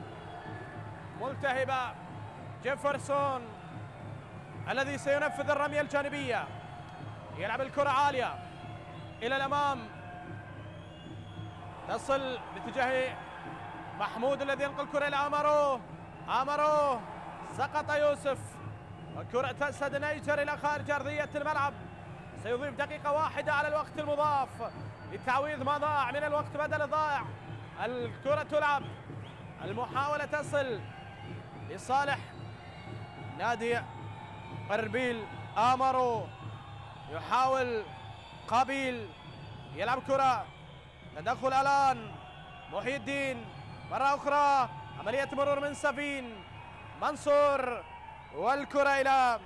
ملتهبة. جيفرسون الذي سينفذ الرمية الجانبية، يلعب الكرة عالية إلى الأمام، تصل باتجاه محمود الذي ينقل الكرة إلى أمارو. سقط يوسف، والكرة تسد نيجر إلى خارج أرضية الملعب. سيضيف دقيقة واحدة على الوقت المضاف لتعويض ما ضاع من الوقت بدل ضائع. الكرة تلعب، المحاولة تصل لصالح نادي أربيل. آمارو يحاول، قابيل يلعب كرة، تدخل الآن محي الدين مرة أخرى، عملية مرور من سفين منصور، والكرة إلى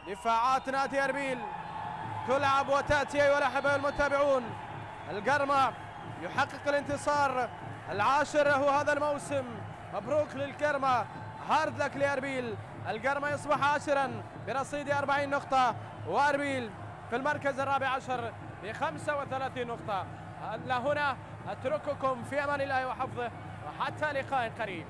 دفاعات نادي أربيل. تلعب وتأتي أيها الأحبة المتابعون. القرمة يحقق الانتصار العاشر له هذا الموسم. مبروك للقرمة، هارد لك لأربيل. القرمة يصبح عاشرا برصيد 40 نقطة، وأربيل في المركز الرابع عشر ب35 نقطة. هنا أترككم في أمان الله وحفظه، وحتى لقاء قريب.